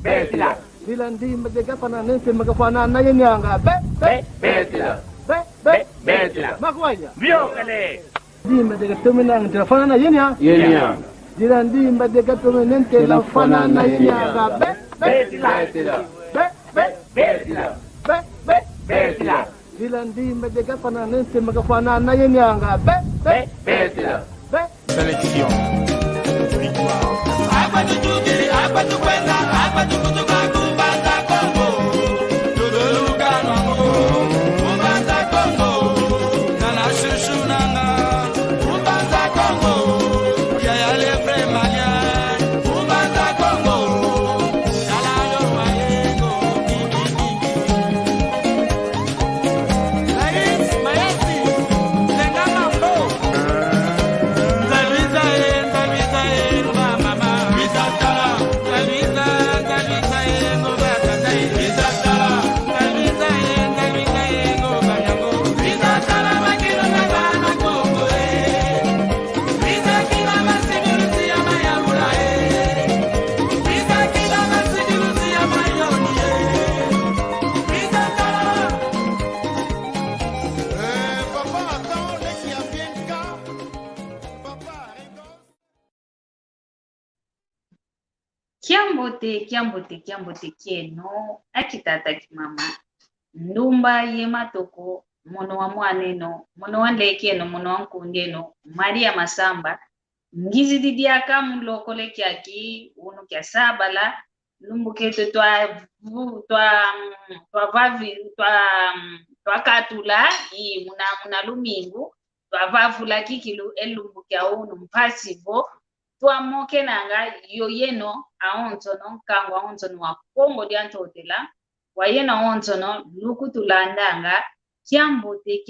betila. Dila ndimba jekapana nese magafana na yenyanga. Betila. Betila. Makwanya. Vyokale. Ndimba jekatumina ngafana na yenya. Yenya. Dila ndimba jekatumina nente la fana na yenyanga. Betila. Betila. Betila. Dila ndimba jekapana nese magafana na yenyanga. Betila. Sélection. Victoire. Kiambote kieno akitata kimama ndumba yematoko mono wa mwaneno mono wa lekeno mono wa nkundeno Maria Masamba ngizi didiaka mulokole kyaki uno kya sabala lumbuketo twa katula i muna lumingu twa vavula kikilu elumbukya uno mpasivo twamoke nanga yoyeno aontono kangwa aontono wa Kongo diantotela wayena aontono lukutulandanga kiambote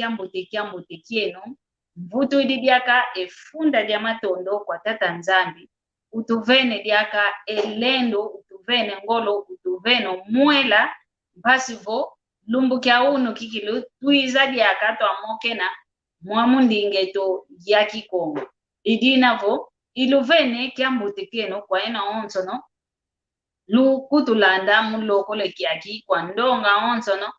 kieno mvutu didiaka efunda dia matondo kwa tata nzambi utuvene diaka elendo utuvene ngolo utuveno mwela mpasivo lumbukya uno kikilu tuiza diaka twamoke na mwamundingeto ya Kikongo idinavo iluvene kiambote kieno kwa ena onsono lukutulanda mulokole kyaki kwa ndonga onsono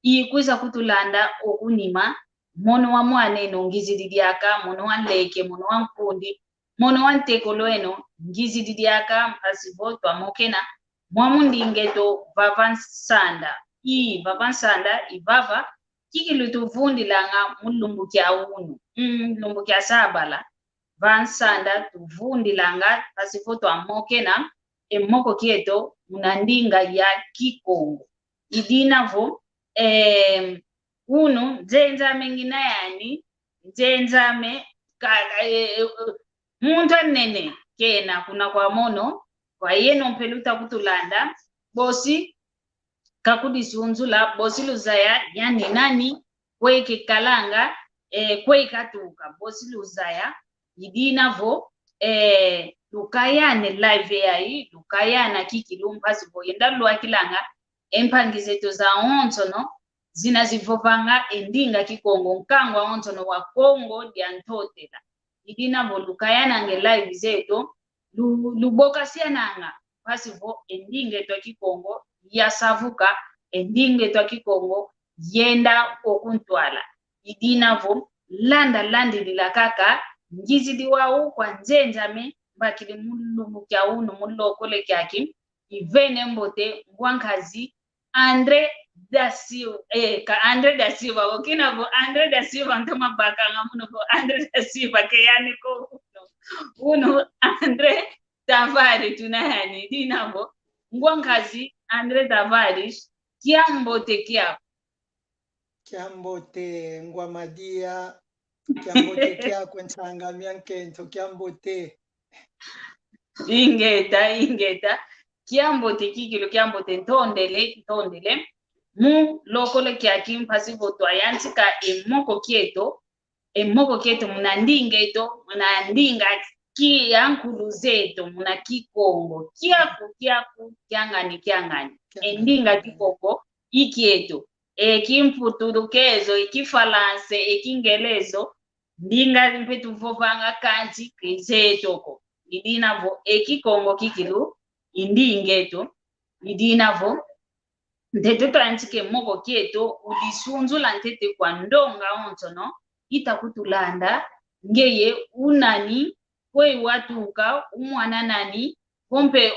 ikwisa kutulanda okunima mono wa mwaneno ngizididiaka mono wa leke mono wa nkundi mono wa ntekoloeno ngizididiaka mpasivo twamokena mwamundingeto vavansanda ivava kikilutuvundilanga mulumbukya unu lumbukya sabala vansanda tuvundilanga pasifo twamokena emoko kieto munandinga ya Kikongo idinavo uno nzenzame ngina yani nzenzame muntu nene kena kuna kwa mono kwa yeno mpeluta kutulanda bosi kakudisunzula bosi luzaya yani nani kweke kalanga kwekatuka bosi luzaya idinavo lukayane live yayi lukayana kikilumpasi boyenda lwakilanga empangizeto za ontono zinazivovanga endinga Kikongo nkangwa ontono wa Kongo diantotela idinavo lukayana nge live zeto luboka siananga pasivo endinga to Kikongo yasavuka endinga to Kikongo yenda okuntwala idinavo landa kaka ngizidi wao kwa nzenjame bakili mulumukya uno mulokole kyaki ivene mbote ngwankazi Andre da Silva okinavo Andre da Silva ntoma baka ngamuno Andre da Silva ke yani ko uno Andre Tavares tunahani dinavo ngwankazi Andre Tavares kiambote kiambote ngwamadia kiambote kyako nsangamya nkento kiambote ingeta kiambote kikilo kiambote ntondele mu lokole kyaki mpasivo twayantika emoko kieto munandinga ki yankulu zeto muna Kikongo kiaku kyangani endinga Kikongo ikieto ekimputurukezo ekifalanse ekingelezo ndinga mpetu vovanga kanti kezetoko idinavo Kikongo kikilu indingeto idinavo ntete to antike moko kieto udisunzula ntete kwa ndonga onto no itakutulanda ngeye unani kwe watuka umwana nani pompe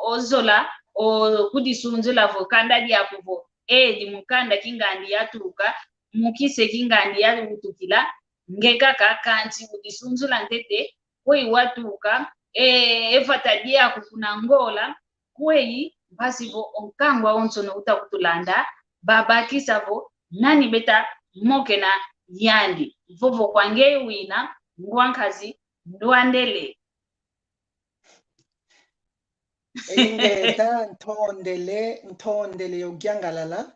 ozola o kudisunzula vo kanda diakuvo di mukanda kingandi yatuka mukise kingandi yatukila ngekaka kanti udisunzula ntete kwe watuka efata diaku kunangola kwei basi vo onkangwa onsono utakutulanda babakisa vo nani beta mokena yandi vovo kwange wina ngwankazi ndwandele ingeta ntondele yogyangalala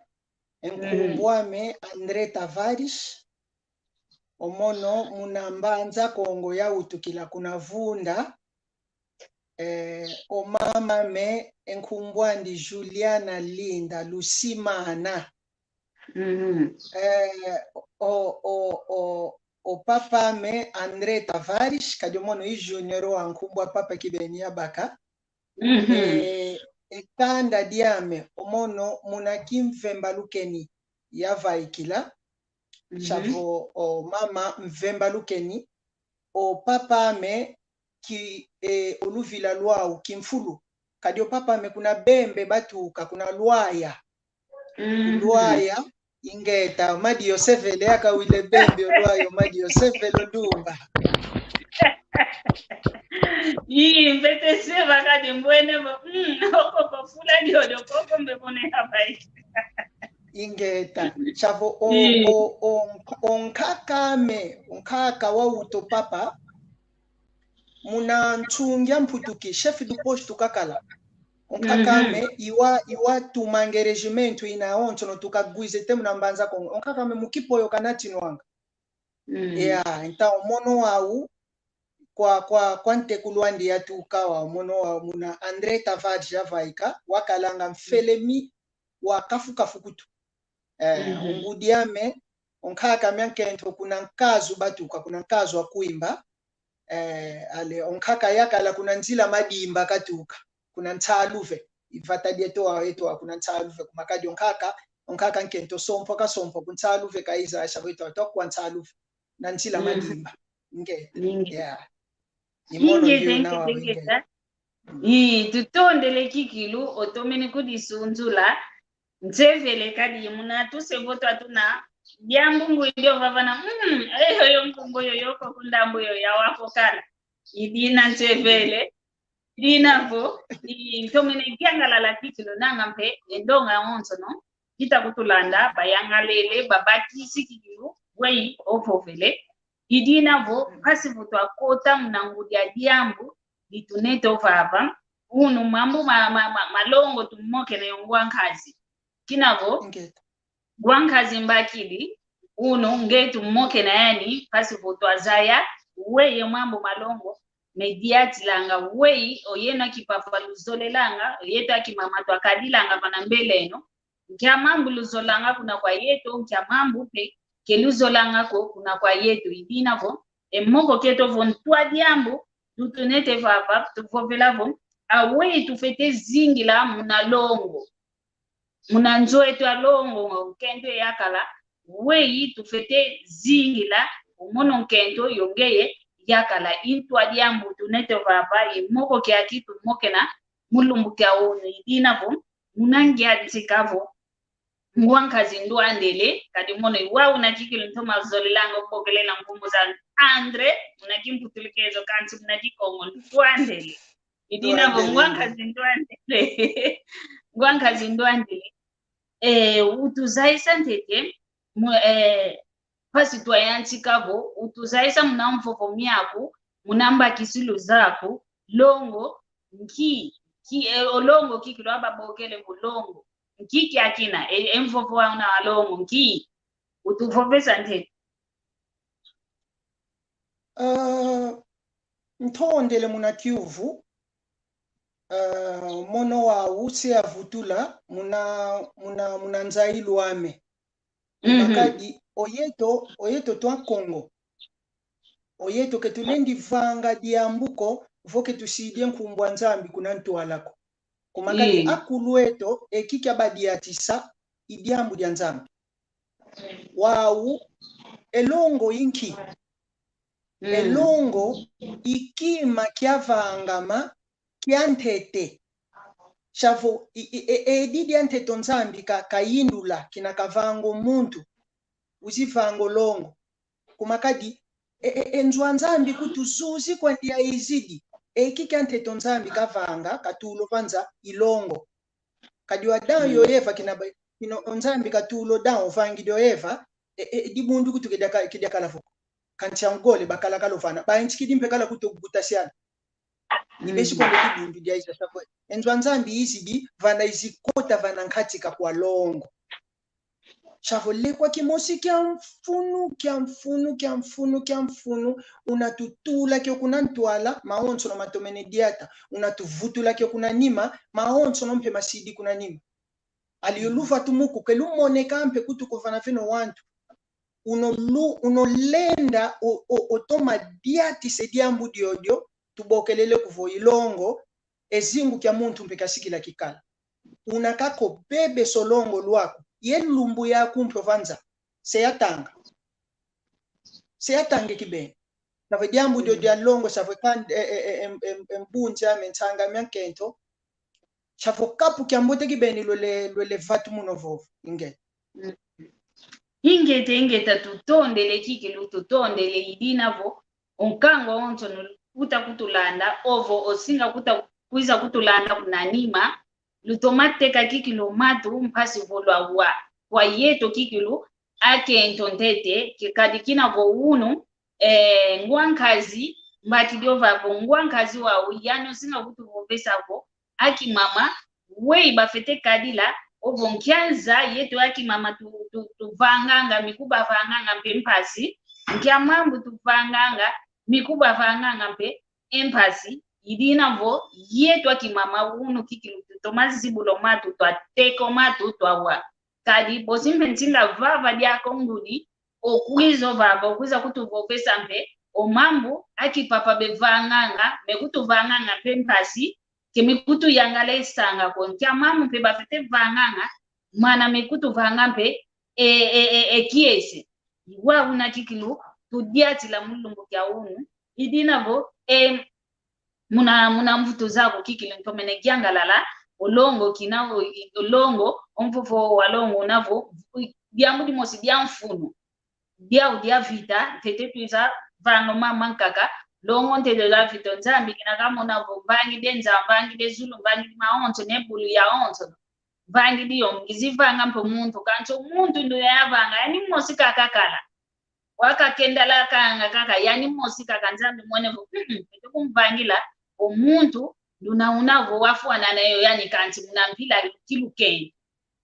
enkumbwame Andre Tavares omono munambanza Kongo ya utukila kuna vunda omama me enkumbwandi Juliana Linda Lusimana o papa me Andre Tavares kadiomono i junior wa nkumbwa papa kibenia baka ekanda diame omono munakimvemba lukeni ya vaikila chavo o mama mvemba lukeni o papa me ki oluvila lwau kimfulu kadio papa me kuna bembe batuka kuna lwaya lwaya ingeta madi yosevele akawile bembe olwayo madi yosevele ndumba mbete seva kadi mbwene oko fula ndio koko mbebone habai ingeta chavo onkaka wa uto papa muna nchungia mputuki chef du poste tukakala onkakame iwa tumange regimento ina onto no tukagwize temu na mbanza Kongo onkakame mukipoyo kanati nwanga nta mono wau kwa ntekulwandi ya tukawa mono wa muna Andre Tavares javaika wakalanga mfelemi wa kafukutu ongudiame onkaka myankento kuna nkazu batuka kuna nkazu wa kuimba ale onkaka yakala kuna nzila madimba katuka kuna ntsaluve ivata dieto wa kuna ntsaluve kumakadi onkaka nkento sompo kuntsaluve kaiza ashabito tokwa ntsaluve na nzila madimba ngeta ingeta tutondele kikilu otomeni kudisunzula nzevele kadi muna tusevoto atuna byambungu ndio vavana yo mkungo yoyoko kundambu yo ya wako kana idina nzevele dinavo tomene gyangalala kikilu nangampe endonga onso no kitakutulanda bayangalele babakisi kikilu wei ovovele idinavo kasi vuto akota mnangudia diambu lituneto vava unu mambu malongo tumoke na yongwankazi kinavo gwankazi mbakili uno ngetu moke na yani kasi vuto azaya weye mambo malongo mediati langa wei oyena kipapa luzolelanga yeta kimamato akadilanga pana mbele eno kya mambo luzolanga kuna kwa yeto kya mambo pe keluzolanga ko kuna kwa yetu idinavo emoko keto von twa diambo tutunete vava tuvovelavo awe tufete zingila munalongo muna njoetu alongo kento yakala wei tufete zingila umono nkento yongeye yakala intwa diambo tunete vava emoko kyati tumoke na mulumbu kya ono idinavo munangia tsikavo ngwankazi ndwandele kadi mono iwa unakikili ntoma zolilanga upokelela mkumbu za Andre unakimputulikezo kanti Kikongo ndwandele idinavo ngwankazi ndwandele ngwankazi ndwandele utuzaisa ntete pasi twayanchikavo utuzaisa munamvovo myako munamba kisilu zako longo olongo kikilo ababokele mulongo nkiki akina emvovo wana alongo nki utuvovesa ntete ntondele muna Kiuvu mono wa usi avutula muna nzailu ame makadi oyeto twa Kongo oyeto ketulendi vanga diambuko voke tusidie nkumbwa nzambi kuna ntualako kumakati akulueto ekiki abadiatisa idiambu dia nzambi wau elongo inki elongo ikima kiavangama kiantete shavo edidi anteto nzambi kayindula kina kavango muntu uzivango longo kumakadi enzwa nzambi kutuzuzi kwa ndia izidi ekiki anteto nzambi kavanga katulo vanza ilongo kadi wadayo eva kina nzambi katulo dawo vangi dio eva di mundu kutu kidia kalafu kanchangole bakala kalofana ba inchikidi mpekala kutogutasiana nibeshi kwa ndi bundu dia isa sako enzwa nzambi izidi vana izikota vana nkatika kwa longo shavole kwa kimosi kia mfunu unatutula kio kuna ntwala maonso na matomene diata unatuvutula kio kuna nima maonso no mpe masidi kuna nima aliyolufa tumuku kelumoneka mpe kutu kufana fino wantu unolenda otoma diati sediambu diodio tubokelele kuvo ilongo ezingu kia muntu mpe kasikila kikala unakako bebe solongo lwako yelumbu ya kumpe vanza seyatanga kibeni save diambu diodio longo save kan mbunja mentanga myankento savo kapu kia mbote kibeni lole vatu munovovu ingete tutondele kikilu tutondele idinavo onkango onto kuta kutulanda ovo osinga kuiza kutulanda kunanima lutomateka kikilu matu mpasi volwa wa yeto kikilu ake entontete kikadikina vo unu ngwankazi mbati diova vo ngwankazi wa uyano singa kutuvombesa vo aki mama wei bafete kadila ovo nkianza yeto aki mama tuvanganga mikuba vanganga mpe mpasi nkia mambu tuvanganga mikuba vanganga mpe empasi idina vo yeto aki mama unu kikilu tutomazi zibulo matu twateko matu twawa kadi bosimpe ntinga vava diako ngudi okwizo vava okwiza kutuvopesa mpe omambu aki papa bevanganga mekutuvanganga mpe mpasi kemikutu yangale sanga kontia mamu mpe bafete vanganga mana mekutu vanga mpe kiese wa una kikilu tudiati la mulungu kya unu idinavo muna mvuto zako kikilu ntomene gyangalala olongo kinao olongo omfofo walongo navo diamudi mosi diamfunu dia vita tete tuiza vano mama nkaka longo ntede la vita nzambi kinakamona vo vangi denza vangi dezulu vangi maonto nebulu ya onto vangi diyo ngizivanga mpo muntu kancho muntu ndo yavanga yani mosi kakakala wakakendala kanga yani mosi kakanzambi mwone vo kumvangila omuntu unavo wafuana nayo yani kanti munampila kilukeni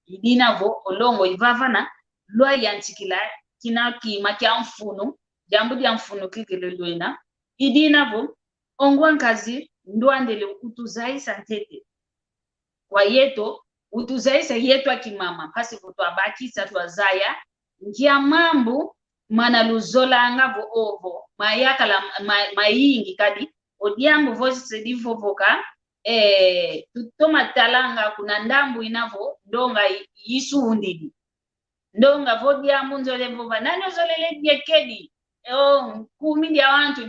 idinavo olongo ivavana lwa yantikila kina kima kya mfuno jambu dia mfuno kikelelwena idinavo ongwankazi ndwandele utuzaisa ntete kwa yeto utuzaisa yetu akimama pasi kutu abakisa twazaya nkia mambu mana luzola ngavo ovo mayakala mayingi kadi odiambu voice divovoka tutoma talanga kuna ndambu inavo ndonga yisuundidi ndonga vodiambu nzole vova nani ozolele diekedi kumi dia wantu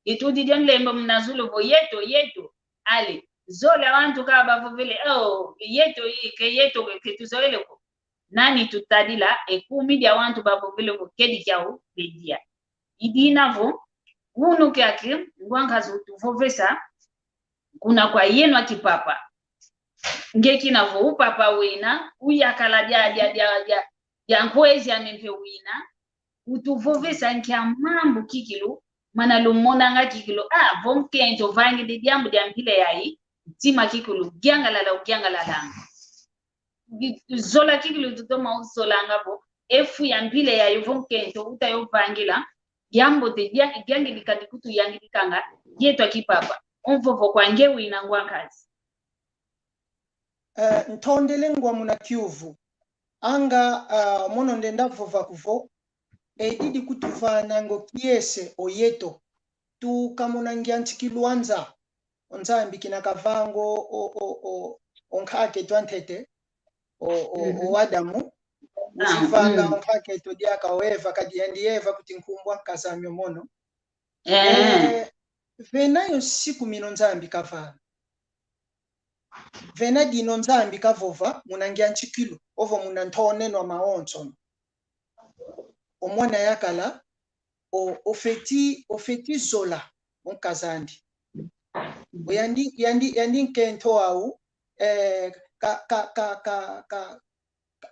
itudi diamlembo mnazulu vo yeto ale zole wantu kaba vovele yeto ketuzolele ko nani tutadila kumi dia wantu babovele vo kedi kyao bedia idinavo unu kyake ngwangazo tuvovesa kuna kwa yenu akipapa ngeki navo upapa wina uyakala dia nkwezi anempe wina utuvovesa nkia mambu kikilu mana lumona nga kikilu vonkento vangi de diambu dia mpile yayi tima kikilu gyangalala zola kikilu tutoma usola ngabo efu ya mpile yayi vonkento utayo vangila yambo te gyangi dikadikutu yangi dikanga yetu akipapa onvovo kwa ngewi na ngwankazi ntondele ngwa muna kiuvu anga mono ndenda vova kuvo edidi kutuvana ngo kiese oyeto tu kamuna ngyantikiluanza onzambi kina kavango onkake twantete o Adamu uzivanga onkake to diaka oeva kadi eva kuti nkumbwa kazamyo mono venayo siku mino nzambi kavana vena dino nzambi kavova munangia nchikilo ovo munantonenwa maonso omwana yakala ofeti zola onkazandi yandi nkento au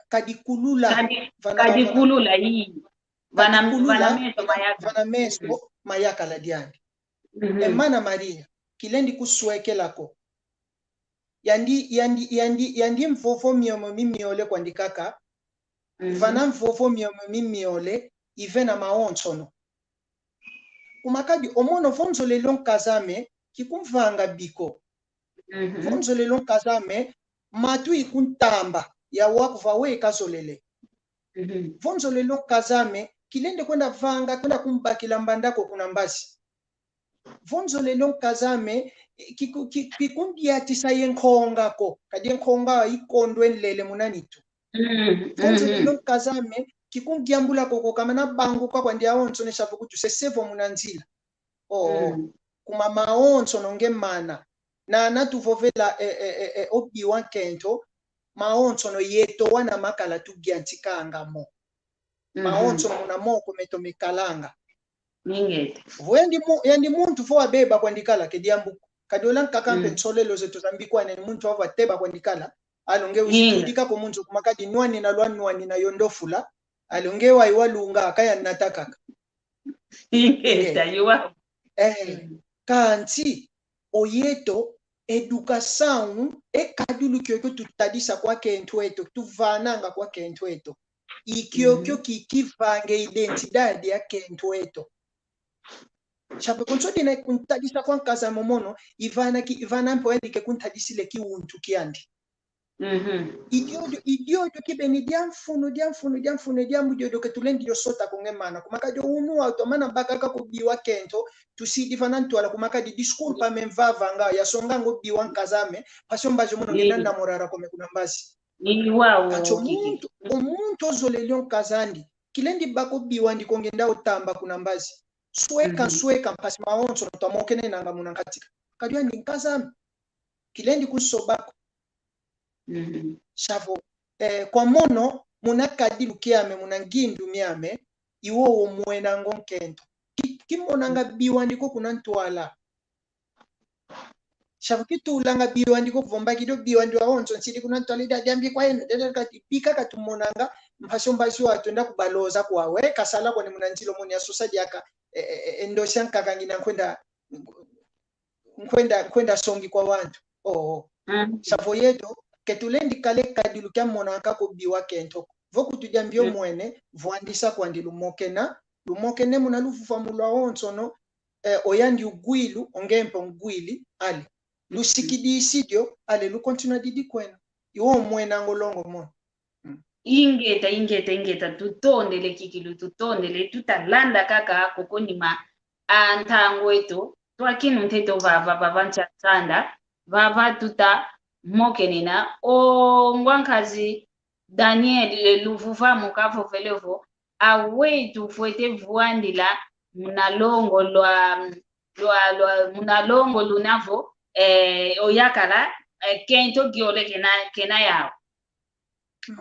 kadikulula hii vana meso mayakala diandi emana Maria kilendi kuswekelako yandi mfofo miomo mimiole kwandikaka vana mfofo miomo mimiole ivena maonsono kumakadi omono vonzo lelo nkazame kikumvanga biko vonzo lelo nkazame matu ikuntamba ya wakuva we kazolele vonzo lelo nkazame kilende kwenda vanga kwenda kumbakila mbandako kuna mbazi vonzo lelo nkazame kikundiatisa yenkhongako kadi yenkhonga ikondwe nlele munanitu vonzo lelo nkazame kikungiambula koko kamana bangu kwa ndia onso neshapo kuti sesevo munanzila kuma maonso nonge mana na natuvovela obiwa kento maonso no yeto wana makala tugiantikanga mo maonso muna moko meto mekalanga ningete yandi muntu fo abeba kwandikala kediambu kadolan kakampe nsolelo zetu zambikwa ne muntu ava teba kwandikala alonge uzitudika ko muntu kumakadi nwani na lwanwani na yondofula alonge wa iwalunga akaya natakaka ningeta yuwa kanti oyeto educação kadulu kyokyo tutadisa kwa kento eto tuvananga kwa kento eto ikyokyo kikivange identidade ya kento eto chape konsodi na kuntadisa kwa nkaza momono ivana mpo endike kuntadisile kiuntu kiandi idiodo kibeni diamfuno diambu diodo ketulendi yosota kongemana kumaka jo unu automana bakaka kubiwa kento tusidi fanantu ala kumaka di disculpa memvava nga yasonga ngo biwa nkazame pasomba jo mono ngena namorara kome kuna mbazi wow omuntu ozolelyo nkazandi kilendi bako biwa ndi kongenda otamba kuna mbazi sweka mpasi maonso tamokene nanga munankatika kadwa ndi nkazame kilendi kusobako shavo kwa mono munakadilu kiame munangindu miame iwo omwena ngonkento kimonanga biwandiko kunantwala shavo kitulanga biwandiko kuvomba kido biwandi waonso nsidi kunantwala idadiambi kwa eno dedekati pika katumonanga mpasombashi watunda kubaloza kwawe kasala kwa ni munantilo moni asusa diaka endosha kangina kwenda songi kwa wantu shavo yedo ketulendi kale kadilu kya monaka ko biwa kento voku tujambio mwene voandisa kwandi lumokene muna lufufa mulwa onso no oyandi ugwilu ongempo ngwili ali lusikidi isidio ale lu continue didi kwena iwo mwena ngolongo mo ingeta tutondele kikilu tutondele tutalanda kaka kokonima antango eto twakinu nteto vancha tsanda vava tuta mokenina o ngwankazi Daniel luvuva mukavo velevo awetu fuete vuandila munalongo munalongo lunavo oyakala kento giole kena yao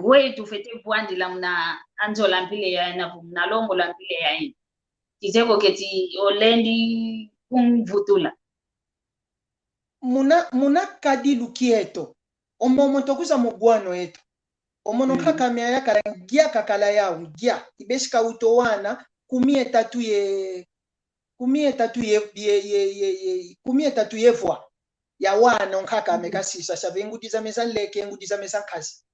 wetu fuete vuandila muna anzola mpile ya navu munalongo la mpile ya ina kiteko keti olendi kumvutula muna kadilu kieto omomo tokuza mugwano eto omono kaka mya yakala ngia kakala yao ngia ibeshika utowana kumie tatu yevwa ya wana onkaka amekasisa shavengudiza meza leke ngudiza meza kazi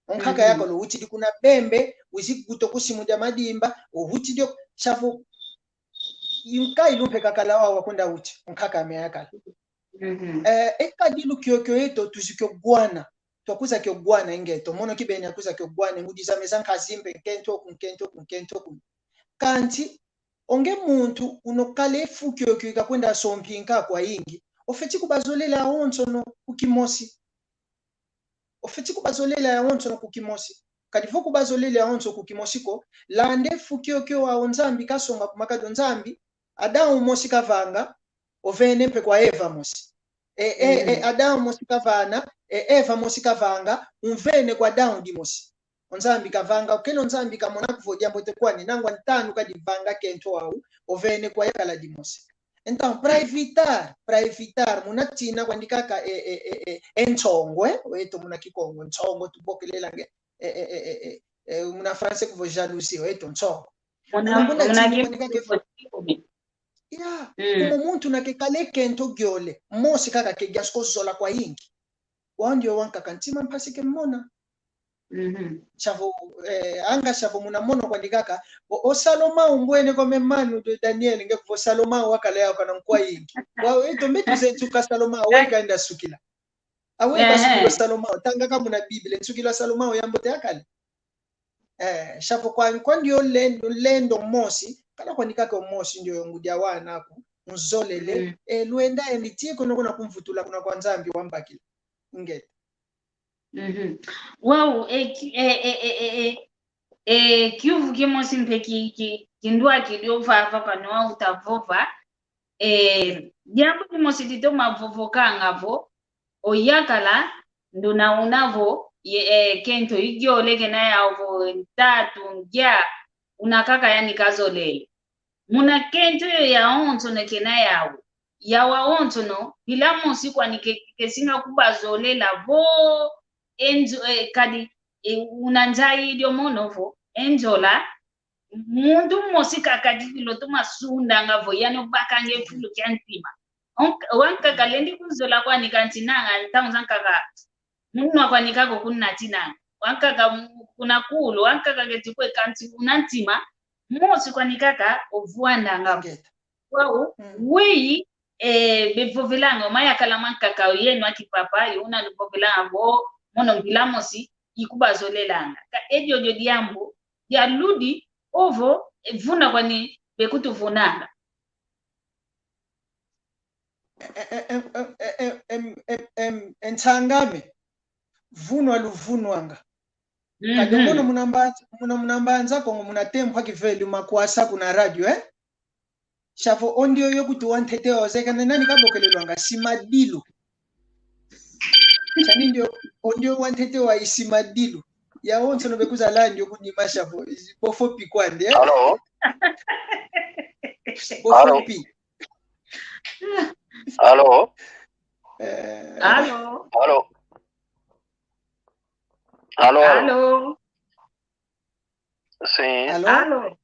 onkaka yako lo uti kuna bembe uzikuto kusimuja madimba uhuti shavu yunka ilumpe kakala wa kwenda uti onkaka ameyakala ekadilu kyokyo eto tuzikyo gwana twakuza kyo gwana ingeto mono kibeni akuza kyo gwana ngudiza meza kazimbe kento kanti onge muntu unokale fukyo kyika kwenda sompinka kwa ingi ofeti kubazolela ya onzo no kukimosi ofeti kubazolela ya onzo no kukimosi kadivo kubazolela ya onzo kukimosiko lande fukio wa onzambi kasonga kumakado nzambi Adamu mosi kavanga ovene mpe kwa Eva mosi Adamu mosi kavana Eva mosi kavanga umvene kwa Adamu di mosi onzambi kavanga ukeno nzambi kamona kuvodia mbote kwani nangwa ntanu kadivanga kento au ovene kwa yakala di mosi. Então para evitar munatina kwandikaka enchongwe weto muna Kikongo nchongo tubokelela nge muna France kuvo jalousie weto nchongo como muntu nakekale kento gyole mosi kaka ke gasko zola kwa ingi wandio wanka kantima mpasike mmona chavo anga chavo muna mono kwandikaka o Saloma umbwene kwa memanu de Daniel nge kuvo Saloma wakale yao kana nkwa ingi wa eto metu zentuka Saloma weka enda sukila aweka sukilo Saloma tanga kama na Biblia sukilo Saloma yambote yakale chavo kwa ndio lendo mosi kana kwandikaka mosi ndio ngudia wana ako mzolele luenda enitie kono na kumvutula kuna kwa nzambi wambakila ngete wow kiuvu kimosi mpe kindua kiliova papa noa utavova jambo kimosi tito mavovoka ngavo oyakala nduna unavo kento igiole kena yavo tatu ngya unakaka yani kazolele muna kento ya onzo na kena yawa onzo no bila mosi kwa kesinga kubazolela vo enzo kadi unanjai idio monovo enjola mundu mosi kakadilo tumasunda ngavo yani bakange fulu kyantima wanka kalendi kuzola kwa nikantinanga ntaunza kaka munwa kwa nikako kunatinanga wanka kuna kulo wanka kagetikwe kanti unantima mosi kwa nikaka ovuanda ngavo wao wei bevovelanga maya kala mankaka yenu akipapa yuna luvovelanga vo mono bilamosi ikubazolelanga ka edio diambo ya ludi ovo vuna kwani bekutuvunanga entangame vunwa luvunwanga kadi mono munambanza kongo munatempa kiveli makwasa kuna radio shafo ondio yokuti wantete ozeka nani kabokelelwanga simadilu chani ndio wantete wa isimadilu ya onso no bekuza landio kunima shafo bofopi kwande Hello. bofopi Hello. Hello. Hello. Hello. Hello. Sim. Hello.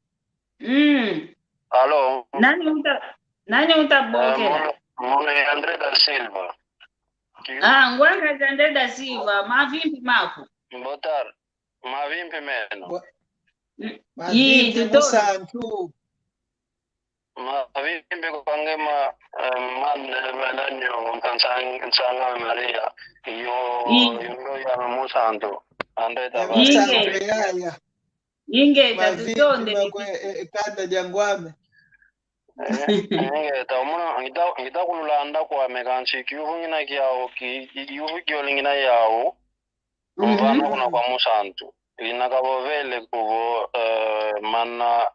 Hello. Nani utabokela? Mone André da Silva. Ngwanga André da Silva, mavimpi mako. Botar. Mavimpi meno. Mavimpi musantu. Mavimpi kwangema mananyo kansanga Maria. Yo ya musantu. André da Silva. Inge tatutonde kanda jangwame ngita kululanda kwa mekansi kiuvu ngina kiao kiuvu kiolingina yao mvana kuna kwa musantu ina kabovele kuvo mana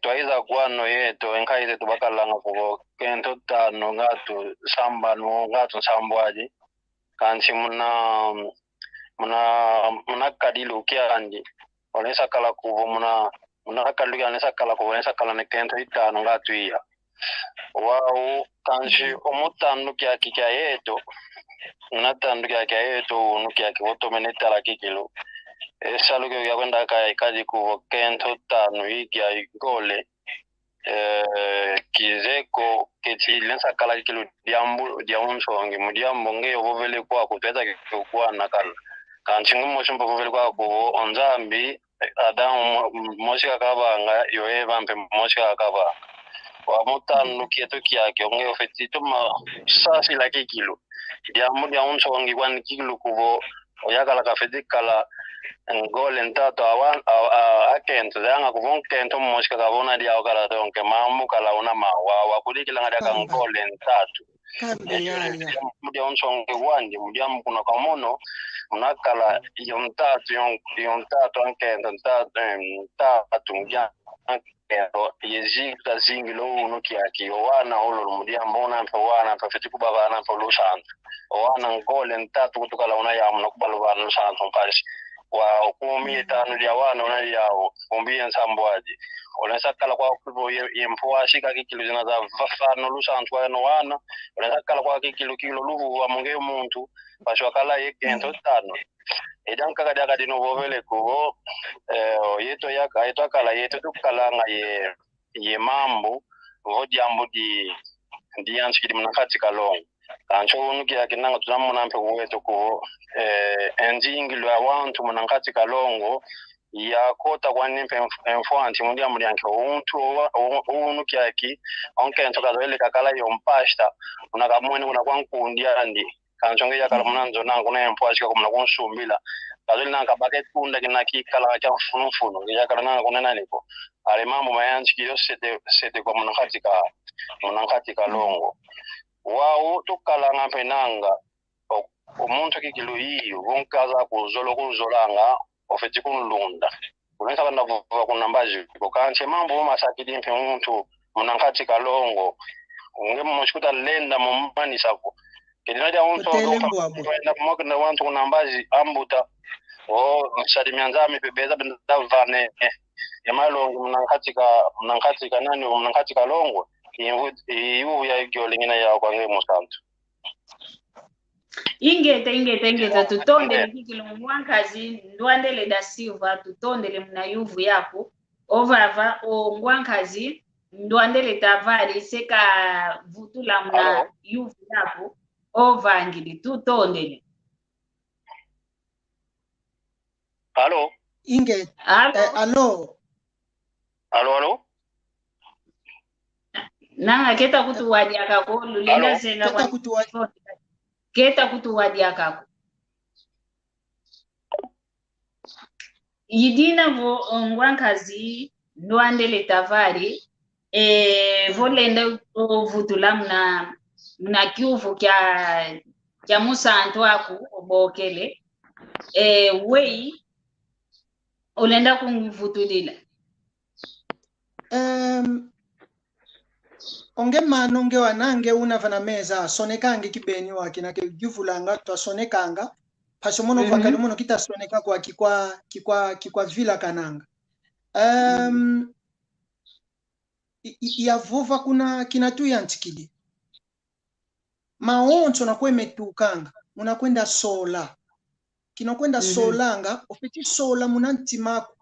twaiza kwano yeto enkaize tubakalanga kuvo kento tano ngatu sambano ngatu sambwaji kansi muna kadilu kiandi onesa kala kuvo muna kadilu onesa kala kuvo onesa kala nekento itano ngatu iya wao kanshi omutanu kya yeto natanu kya yeto nukia kivoto menetala kikilo esalu kya kwenda kaya kaji kuvo kento tano ikya igole kizeko ketilensa kala kikilo diambu diamunsongi mudiambo ngeyo vovele kwa kutweza kikukua nakala kanchingu moshi mpavuveli kwa kuvo onzambi Adamu moshi kakavanga yoe vampe moshi kakavanga wa mutanu kieto kiake onge ofetito ma sasi la kikilo diamu dia unsongi kwani kikilo kuvo oyakala kafedikala ngole ntatu akento zanga kuvonkento mmoshika kabona dia okala donke mamu kala una mawa kudikila ngada ka ngole ntatu mudia onsonge wandi mudia mkuna kamono unakala yontatu ankento ntatu mudia ankento yezikta zingilo unukiaki owana olo mudia mbona mpe wana mpe fetikuba bana mpe lushantu owana ngole ntatu kutukala una yamu nakubalu bana lushantu mpashi wa kumi tano dia wana una yao kumbi nsambwaji olesa kala kwa kubo yempoa shika kikilo zina za vafano lusantu wana olesa kala kwa kilo luvu wa monge muntu pasho kala yekento tano edan kaka daga dino bovele ko yeto yaka yeto kala yeto tukala nga ye mambo hodi ambo di yanskidi mnakati kalong kancho unuki akinanga tunamuna mpe weto ko enjingilo abantu mnakati kalongo ya kota kwa nimpe mfuanti mundia mulyanke unuki aki onke ntoka ile kakala yompasta unakamwene kwa nkundia ndi kanchonge yakala munanzo nangu na mpwashika ko mnakunsumbila kazoli nanka baket kunda kinakikala cha funufunu yakala nanga kunena niko ale mambo mayanchikilo sete kwa mnakati kalongo wao tukala ngampe nanga omuntu kikilo hiyo vonkaza kuzolanga ofeti kunlunda unaweza kwenda kuva kunambaji kokanche mambo masakidi mpe muntu mnankati kalongo unge mshikuta lenda mumani sako kidinaja muntu kwenda mmoja na watu kunambaji ambuta msadi mianzami pebeza bendavane yamalongo mnankati kanani mnankati kalongo iwu ya gyolingina ya kwange musantu ingeta tutondele kikilo mwankazi ndwandele da silva tutondele mna yuvu yako ovava mwankazi ndwandele tavari seka vutula mna yuvu yako ovangili tutondele Halo Halo nanga keta kutu wadi akako lulenda senga kwa keta kutu wadi akako yidina vo ngwankazi ndwandele tavari volenda vutula mna kyuvu kya musantu aku obokele wei olenda kumvutulila onge mano onge wanange unavana meza sonekange kibeni waki na kivulanga twasonekanga pasho mono vakali mono kitasoneka kwa vila kananga yavuva kuna kinatu yantikidi maoncho na kwemetukanga munakwenda sola kinakwenda solanga ofiti sola munantimako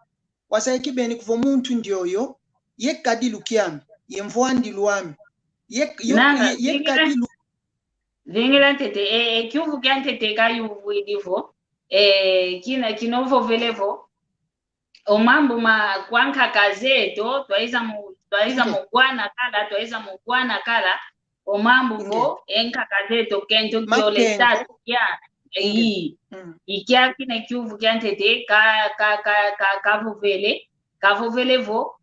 wasaye kibeni kuvo muntu ndioyo yekadilu kiami yemvwandi luami yekadilu vingila tete kyuvu kyantete kayuvu idivo kinovo velevo omambo ma kwanka kazeto twaiza mugwana kala omambo vo enka kazeto kento gyole tatu ya ikia kine kyuvu kyantete kavovele vo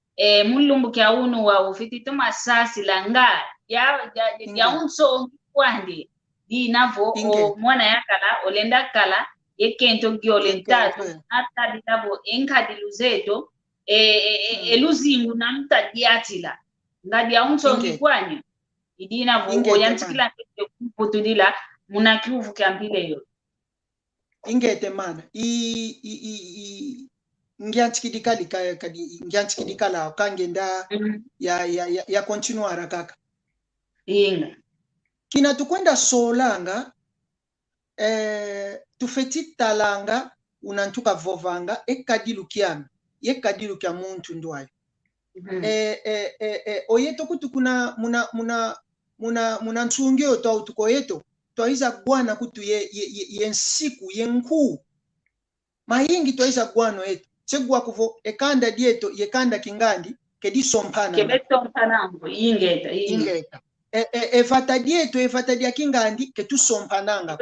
mulumbu kya unu wa ufiti tuma sasi langa ya unso kwande di navo mwana yakala olenda kala yekento gyole ntatu hata ditabo enka diluzeto eluzingu na mtadiatila ngadi ya unso kwanye idina vo yantikila kuputulila muna kyuvu kyampile yo ingete mana ngyantikidikala kangenda ya continuara kaka inga kina tukwenda solanga tufeti talanga unantuka vovanga ekadilu kiami yekadilu kya muntu ndwayo oyeto kutu kuna muna nsungio to tukoyeto twaiza gwana kutu yensiku yenkuu mayingi twaiza gwano eto segwa kuvo ekanda dieto yekanda kingandi kedi sompana evata dieto evata dia kingandi ketu sompananga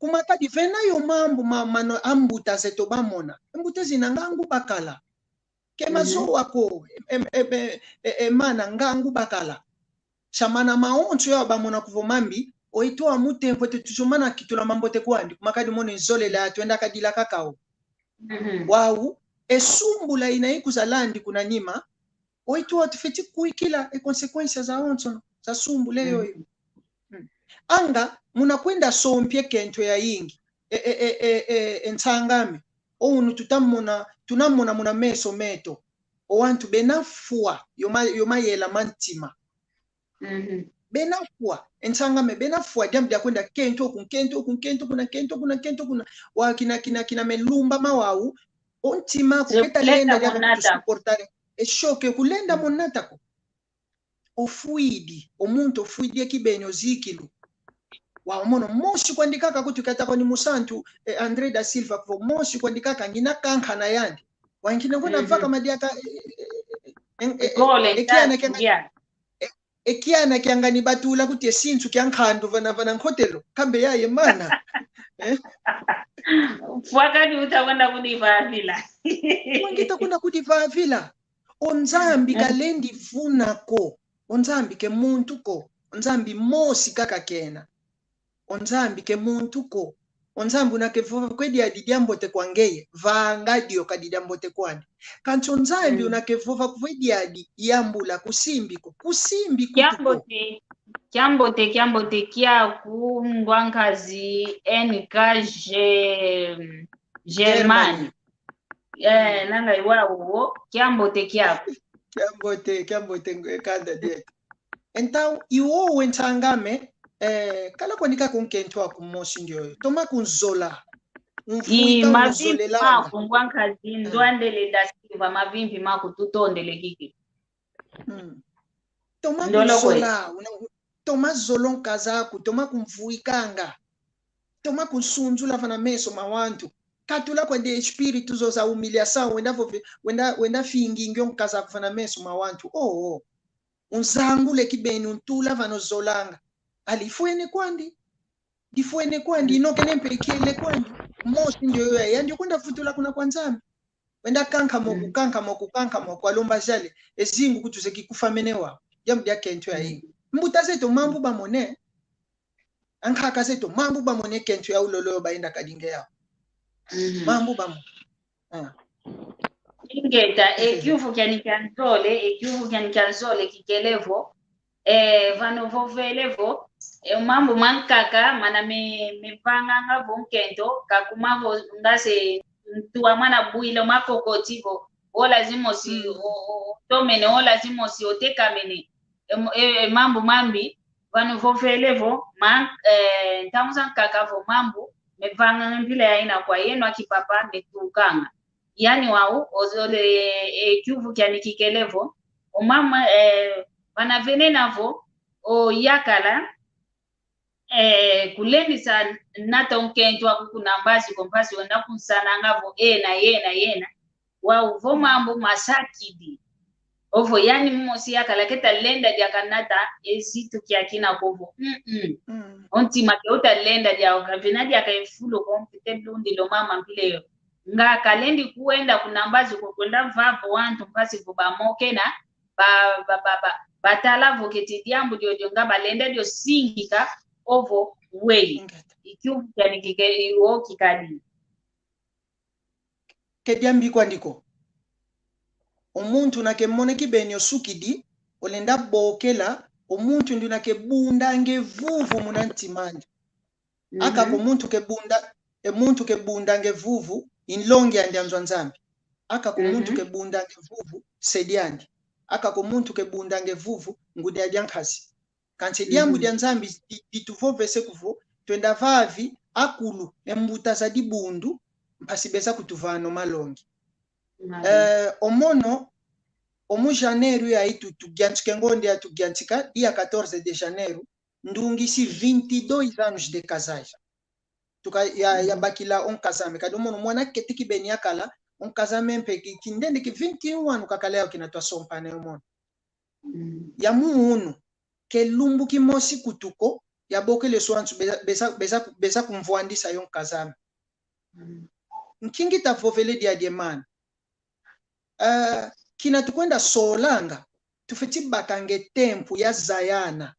kumakadi vena yo mambo mano ambuta zeto bamona ambuta zinangangu bakala kemazo wako mana ngangu bakala shamana maoncho ya bamona kuvomambi oitoa mutempo tetujumana kitula mambo tekwandi kumakadi mone zole la twenda kadila kakao wau esumbula inaikuza landi kuna nima oitoa tufeti kuikila consequences za oncho za sumbule yoyo anga munakwenda sompye kento ya yingi ntangame onu tunamona muna meso meto owantu benafua yoma yela mantima benafua ntangame benafua diambi kwenda kento kuna wakina melumba mawau ontima kuketa lenda ya kusuportare eshoke kulenda monatako ofuidi omuntu ofuidi ekibenyo zikilu wa mono moshi kwandikaka kuti katako ni musantu Andre da Silva kwa moshi kwandikaka ngina kankana yandi wangina ngona vaka madiaka ekiana kiangani batula kuti esintu kyankhandu vana nkotelo kambe yaye mana wakati utakwenda kudivavila wangita kwenda kudivavila onzambi kalendi vunako onzambi ke muntu ko onzambi mosi kaka kena onzambi ke muntu ko onzambi unakevova kwedi adidiambote kwangeye vaangadio kadidiambote kwandi kanti onzambi unakevova kwedi adi yambula kusimbi kutuko Kiambote kia kungwankazi NKG Germany nanga iwawo kiambote kiako kiambote kada de então iwo wentangame kala kwanika kunkento akumoshi ndio toma kunzola mvuika unzolelana kungwankazi ndwandele da Silva mavimbi makututondele kiki toma kunzola toma zolon kazaku toma kumvuikanga toma kunsunzula vana meso mawantu katula kwa de espírito za humilhação wenda fingingyo nkazaku vana meso mawantu unzangule kibeni untula vano zolanga alifuene kwandi inoke nempekele kwandi mosi ndio ya ndio kwenda futula kuna kwanzambi wenda kanka moku alomba jale ezingu kutuze kikufamenewa jambo ya kento ya hii mbuta zeto mambu bamone ankaka zeto mambu bamone kento ya ulolo baenda kadinge yao mambu bamu ingeta ekyufu kyanikanzole kikelevo vano vovelevo mambo mankaka mana mepanga ngavo nkento kakumavo ngase mtuwa mwana buile makokotivo o lazima si tomene o lazima si otekamene mambo mambi vano vovelevo ntamuza nkakavo mambo mepanga mpila ya ina kwa yenu akipapa metukanga yani wao ozole kyuvu kyani kikelevo omama bana venenavo o yakala kulendisa nata unkento akukuna mbazi kompasi wenda kunsana ngavo na yena wao vo mambo masakidi ovo yani mmosi yakala keta lenda dia kanata ezitu kyakina kovo onti makeuta lenda dia okavinadi akaifulo kompite blundi lo mama mpileyo nga kalendi kuenda kunambazi kwenda vapo wantu mpasi kubamoke na batala voketi diambu dio nga balenda dio singika ovo wei ikiu yani kike kikadi kediambi kwandiko omuntu nakemone kibeni osukidi olenda bokela omuntu ndi nakebunda ngevuvu munantimandi aka ko muntu kebunda ngevuvu inlongi andi anzwanzambi aka ko muntu kebunda ngevuvu sediandi aka ko muntu kebunda ngevuvu ngudi adyankhazi kanti diambu dyanzambi dituvovese kuvo twenda vavi akulu embuta za dibundu mpasibeza kutuvano malongi omono omu janeiro ya itu tugyantsike ngonde ya tugyantsika dia 14 de janeiro ndungisi 22 anos de casagem tuka ya bakila on casame kado mono mwana ketiki beni yakala on casame mpeki kindende ki 21 anu kakaleo kinatwa sompane omono ya muunu ke lumbu kimosi kutuko ya bokele swantu beza kumvuandisa yon kazame nkingi tavovele dia diemana kina tukwenda solanga tufeti bakange tempu ya zayana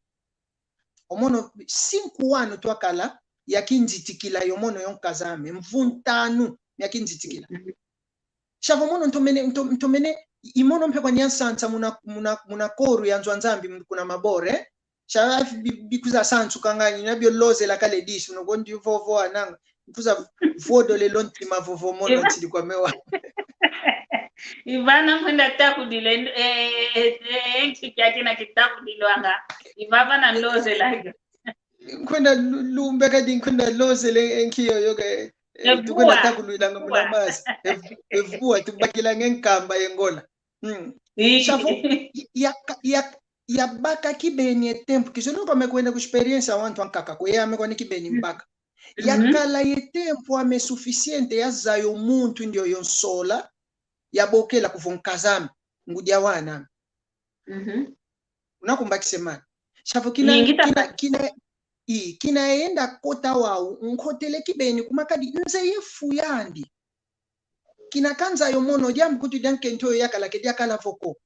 omono 5 wanu twakala yakinzitikila yomono yon kazame mvuntanu yakinzitikila shavo mono ntomene imono mpe kwa nyansansa muna koru ya nzwanzambi kuna mabore shava bikuza sansu kangani nabyo loze la kale dishi unogondi vovo ananga kuza vodo le lonti mavovo mono ntili kwa mewa Ivana kwenda takudile enki kyake na kitakudilwanga ivava na loze laga kwenda lumbe kadi kwenda loze le enki yoga tukwenda takudilanga muna mazi evua tubakila ngenkamba yengola shavo ya baka kibeni tempo kizono kwa mekwenda ku experience wantu ankaka ko ya mekwa ni kibeni mbaka yakala ye tempo ame suficiente ya zayo muntu ndio yonsola yabokela kuvonkazama ngudia wana unakumbaki semana shavo kinaenda kota wao nkotele kibeni kumakadi nze yefu yandi kinakanza yomono diam kutu diankento yakala ke diakala voko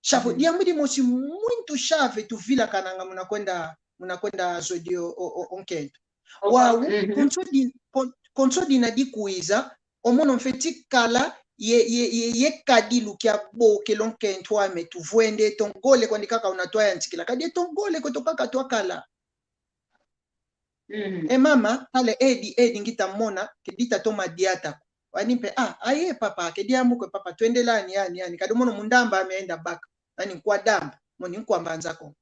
shavo diamudi mosi muito chave tu vila kananga munakwenda zodio onkento wao konsodi na dikuiza omono mfeti kala ye kadilu kya boke lonkento ame tu vuende tongole kwa ndikaka unatoa yantikila kadi tongole kotokaka twakala mama pale edi ngitamona kedita toma diata wanimpe aye papa kediamu kwa papa tuendelani yani kadomono mundamba ameenda baka yani kwa damba moni nkwambanza ko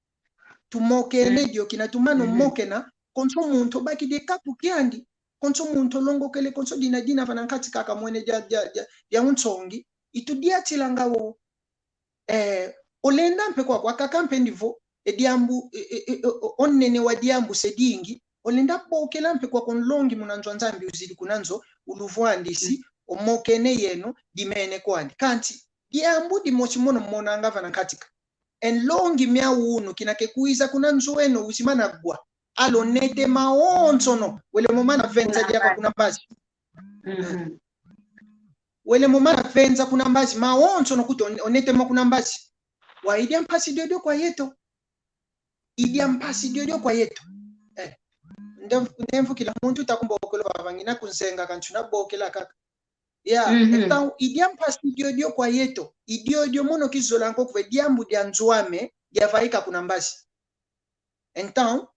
tumoke medio kinatumano moke na konso muntu baki de kapu kyandi konso muntu longo kele konso dina vanankati kaka mwene ya unsongi itudiatila ngawo olenda mpe kwa kakampe ndivo ediambu onnene wa diambu sedingi olenda bokela mpe kwa konlongi munanzwanzambi uzili kunanzo uluvuandisi omokene yeno dimene kwandi kanti diambu dimochimono mona ngava nankatika enlongi mya uno kinake kuiza kunanzweno uzimana gwa alonete maonsono wele momana venza diaka kuna mbazi wele momana venza kuna mbazi maonsono kuto onete ma kuna mbazi wa idia mpasi diodio kwa yeto idia mpasi diodio kwa yeto ndemvu kila muntu takumba okolo bavangina kunsenga kanchuna bokela kaka então idia mpasi diodio kwa yeto idiodio mono kizola nko kwe diambu dia nzwame dia vaika kuna mbazi então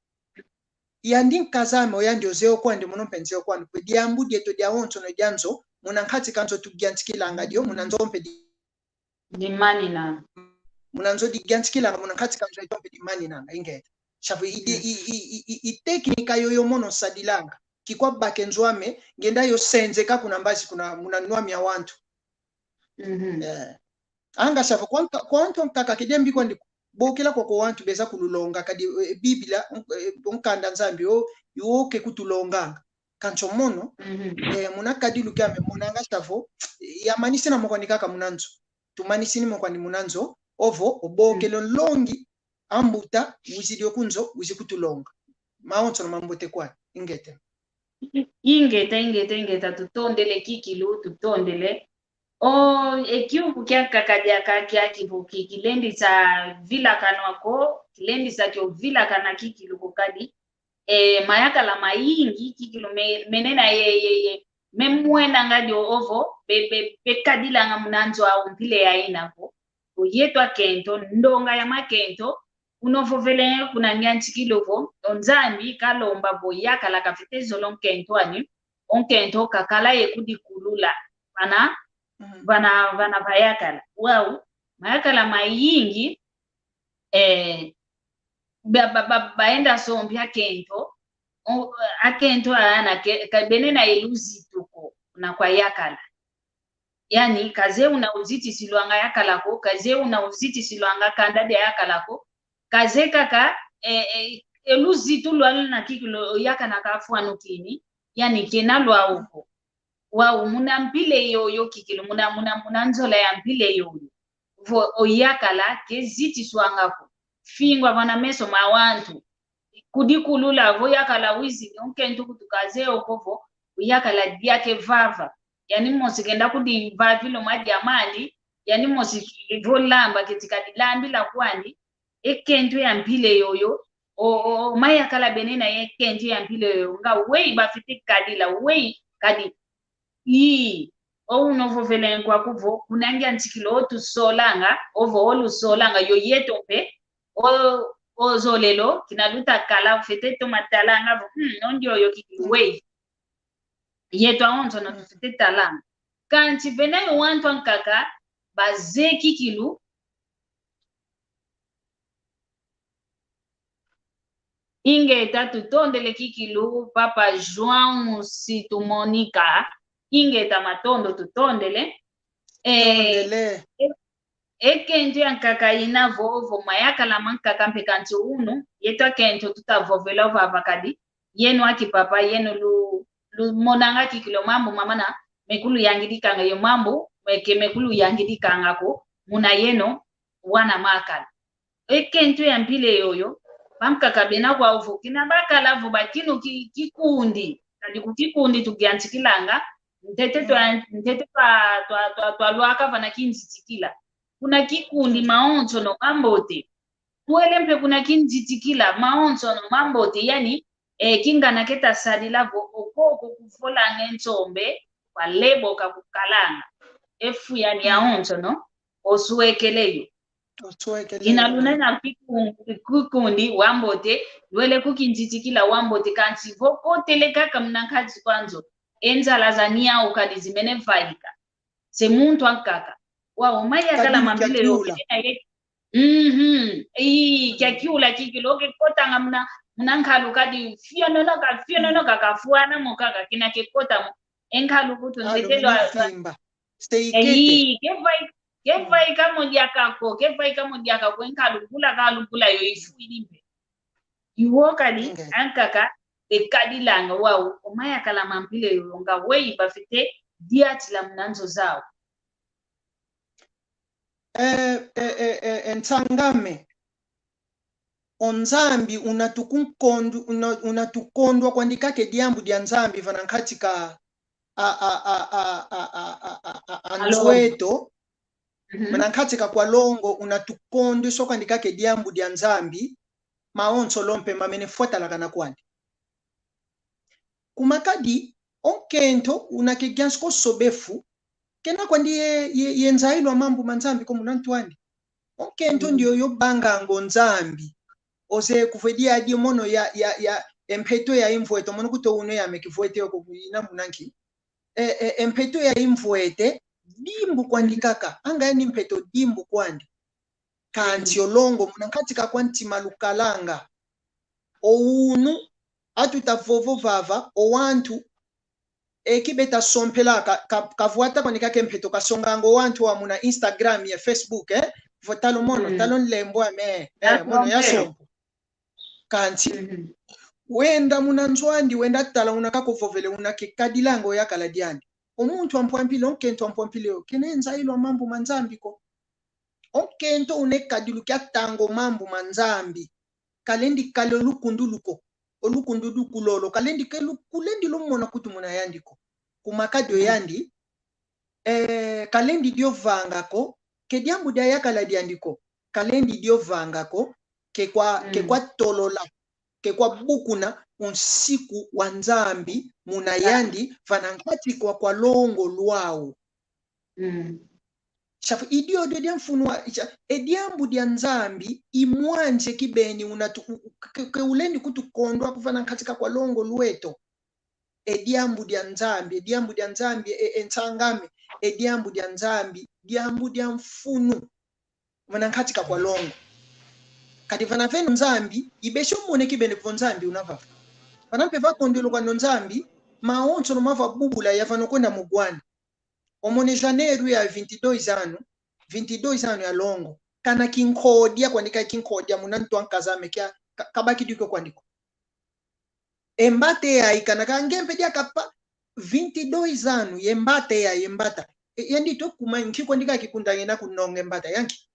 yandi nkazame oyandi ozeo kwandi muno mpenzeo kwandi kwe diambu dieto dia onso no dianzo munankati kanzo tugiantikilanga dio munanzompe di mani na munanzo digiantikilanga munankati kanzo itompe di mani nanga ingeta shavu i teknika yoyo mono sadilanga kikwa bakenzwame ngenda yo senzeka kuna mbazi kuna munanua mia wantu anga shavu kwanto nkaka kidembi kwandi bokela kwa wantu beza kululonga kadi biblia onkanda nzambi yo ke kutulonganga kancho mono munakadilu kyame munanga shavu yamanisi na mokwandi kaka munanzo tumanisi ni mokwandi munanzo ovo obokelo longi ambuta uzidio kunzo uzikutulonga maonso no mambote kwa ingeta tutondele kikilu tutondele ekiuku kya kakadia kakya kivuki kilendi sa vila kanwako kilendi sa kyo vila kana kikilu kokadi mayaka la mayingi kikilu menena ye memwenda ngadio ovo be kadila nga munanzo au mpile ya inako uyetwa kento ndonga ya makento unovovele kuna nyanchi kilovo onzambi kalomba boyaka la kafetezo lonkento ani onkento kakala yekudi kulula vana vayakala wao mayakala mayingi baenda sombi akento ana benena iluzi tuko na kwa yakala yani kaze una uziti silwanga yakalako kaze una uziti silwanga kandade yakalako kaze kaka eluzi tulwala na kikilo yakana kafuanu kini yani kenalwa uko wa muna mpile yoyo kikilo muna nzola ya mpile yoyo vo oyakala keziti swangako fingwa vana meso mawantu kudikulula vo yakala wizi onkentu kutukaze okovo yakala diake vava yani mosi kenda kudi vavilo madi amali yani mosi volamba ketika dilambi la kwani ekentu ya mpile yoyo o maya kala benena ekentu ya mpile yoyo nga wei bafite kadila wei kadi yi o unovo velen kwa kuvo kunangia ntikilo tu solanga ovo olu solanga yo yetompe o zolelo kinaluta kala fete to matalanga nondio yo kiwei yeto aonzo na fete talanga kanti benayo wantu ankaka bazeki kilu inge tatu tondele kikilu papa João Situ Monica inge tamatondo tutondele ekentu yankaka ina vovo mayaka la mankaka mpekantu unu yeto kento tutavovela vavakadi yenu aki papa yenu lu monanga kikilo mambo mamana mekulu yangidikanga yo mambo mekulu yangidikanga ko muna yeno wana makala ekentu ya mpile yoyo bamkaka bena kwa uvu kina bakala vu bakino kikundi kadi kukikundi tugiantikilanga ntete twa lwaka vana kinzitikila kuna kikundi maonzo no mambote tuelempe kuna kinzitikila maonzo no mambote yani kingana keta sadilavo okoko kufola ngensombe kwa lebo kakukalanga efu yani aonzo no osuekeleyo inalunena kikundi wambote lwele kukinzitikila wambote kansi vokotele kaka mnankazi kwanzo enzala zania ukadi zimene vaika se muntu ankaka wao maya kala mambile yoke kyakiula kikiloke kotanga mnankhalu kadi fionono kakafuana mokaka kina kekota enkhalu kutu nzetelwa kevai kamo diakako enkhalu kula yo ifuilimbe iwokadi ankaka ekadilanga wao omaya kala mambile yoyonga wei bafite diatila mnanzo zao Ntangame onzambi unatukondwa kwandikake diambu dia nzambi vanankatika anzweto vanankatika kwa longo unatukondwa so kwandikake diambu dia nzambi maonso lompe mamene fotala kana kwandi kumakadi onkento unakegyansko sobefu kena kwandi yenzailwa mambo manzambi ko munantwandi onkento ndio yobanga ngonzambi ose kufedia adi mono ya empeto ya imvweto mono kuto uno ya mekivwete yoko ina munanki empeto ya imvwete dimbu kwandi kaka anga yani mpeto dimbu kwandi kanti olongo munankatika kwanti malukalanga ounu atutavovo vava owantu ekibeta sompela kavuata kwanikake mpeto kasongango wantu wa muna Instagram ya Facebook votalo mono talon lembo ame mono ya sompo kanti wenda muna nzwandi wenda tala unakakuvovele unakekadilango ya kaladiani omuntu ampwampile onkento ampwampile kenenza ilo mambo manzambi ko onkento unekadilu kya tango mambo manzambi kalendi kale olukunduluko olukundudukulolo kalendi kulendi lumona kutu muna yandiko kumakado yandi kalendi dio vangako ke diambu dia yakala diandiko kalendi dio vangako ke kwa tolola ke kwa bukuna unsiku wa nzambi muna yandi vanankati kwa longo luao shafu idio de diamfunwa ediambu dia nzambi imwanje kibeni ke ulendi kutukondwa kufana katika kwa longo lueto ediambu dia nzambi entangame ediambu dia nzambi diambu dia mfunu vana katika kwa longo kati vana venu nzambi ibesho mwone kibeni kwa nzambi unavafa vana mpe vakondelo kwa nzambi maonso no mava bubula ya vano kwenda mugwana omone janeiro ya 22 anu ya longo kana kinkodia kwandika kinkodia munantu ankazame kya kabaki diko kwandiko embate ya ikana kangempe dia kapa 22 anu yembate ya yembata yandi to kuma nki kwandika kikundanye na kunonge mbata yanki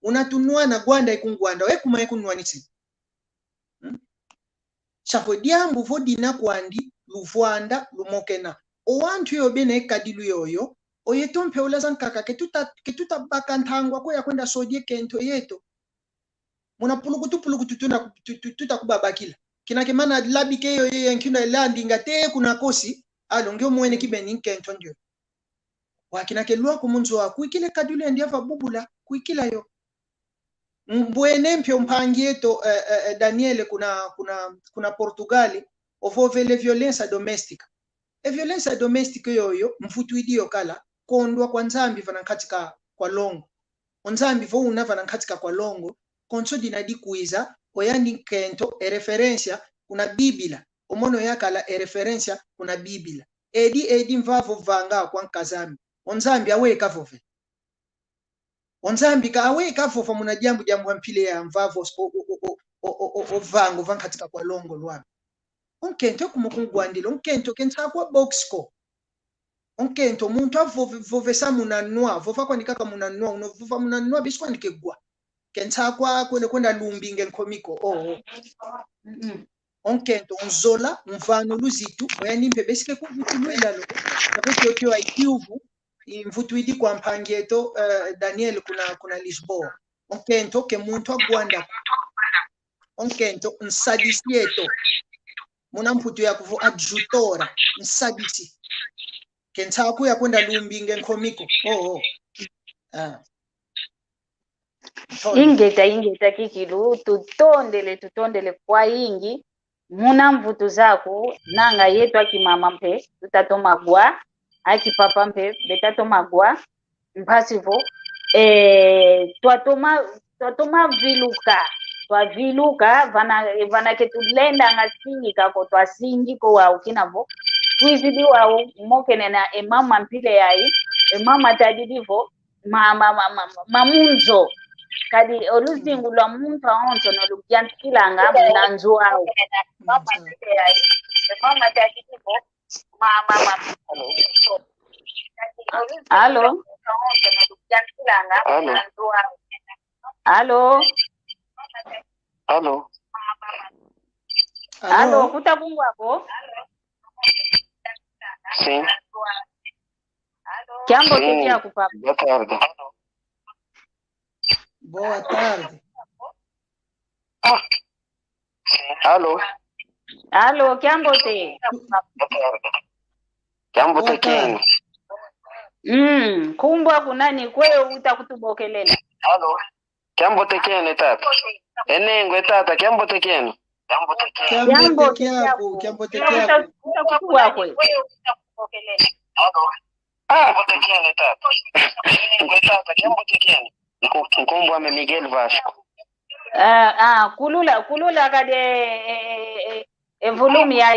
unatunua na gwanda ikungwanda we kuma ikunwa nitsi chapo diambu vodina kwandi luvwanda lumokena owantu yobe na ekadilu yoyo oyetompe ulazan kaka ketuta bakantangwa ko yakwenda sodie kento yeto muna pulukutu tuta kubabakila kinake mana labike yo yankina landinga te kuna kosi alo ngyo mwene kibeni kento ndio wakinake lwa kumunzo wa kuikile kadule ndia bubula kuikila yo mbwene mpyo mpangieto Daniel kuna Portugali ovovele violence domestica violence domestica yoyo mfutu idio kala kondwa kwa nzambi vana katika kwa longo onzambi vo una vana katika kwa longo konso dinadi kuiza oyandi kento referencia kuna biblia omono yakala referencia kuna biblia edi mvavo vanga kwa nkazambi onzambi aweka vove onzambi ka aweka vova muna jambu mpile ya mvavo vango van katika kwa longo lwa onkento kumukungwandilo onkento kenza kwa boxco onkento muntu avovesa muna noa vova kwa nikaka muna noa unovova muna noa biswa nikegwa kenza kwa kwenda lumbinge nkomiko onkento unzola mvano luzitu oyani mbebesike kuvutulwela lo napetyo kyo aikiuvu imvutu idi kwa mpangieto Daniel kuna Lisboa onkento ke muntu agwanda onkento nsadisieto muna mputu ya kuvu adjutora nsadisi kenza ku ya kwenda lumbinge nkomiko ingeta kikilu tutondele kwa ingi muna mvutu zako nanga yetu akimama mpe tutatomagwa akipapa mpe betatomagwa mpasivo twatoma viluka vana ketulenda ngasingi kako twasingi ko wao kinavo tuizidi wao mokene na emama mpile yai emama tadidivo mamunzo kadi oluzingu lwa muntu aonzo nolukyantikilanga munanzu wawo Halo. Halo. Halo. Halo, kutabungwako? Sim. Jambo tukia kupapa. Boa tarde. Boa tarde. Halo. Halo, jambo te. Jambo te kini. Kumbwa kunani kwe utakutubokelela. Halo. Jambo te kini tata. Enengwe tata, jambo te kini. Jambo te kyako. Utakutuwa kwe. Jambo te kini tata. Ngwe tata, jambo te kini. Nkumbwa me Miguel Vasco. Kulula kade volume ya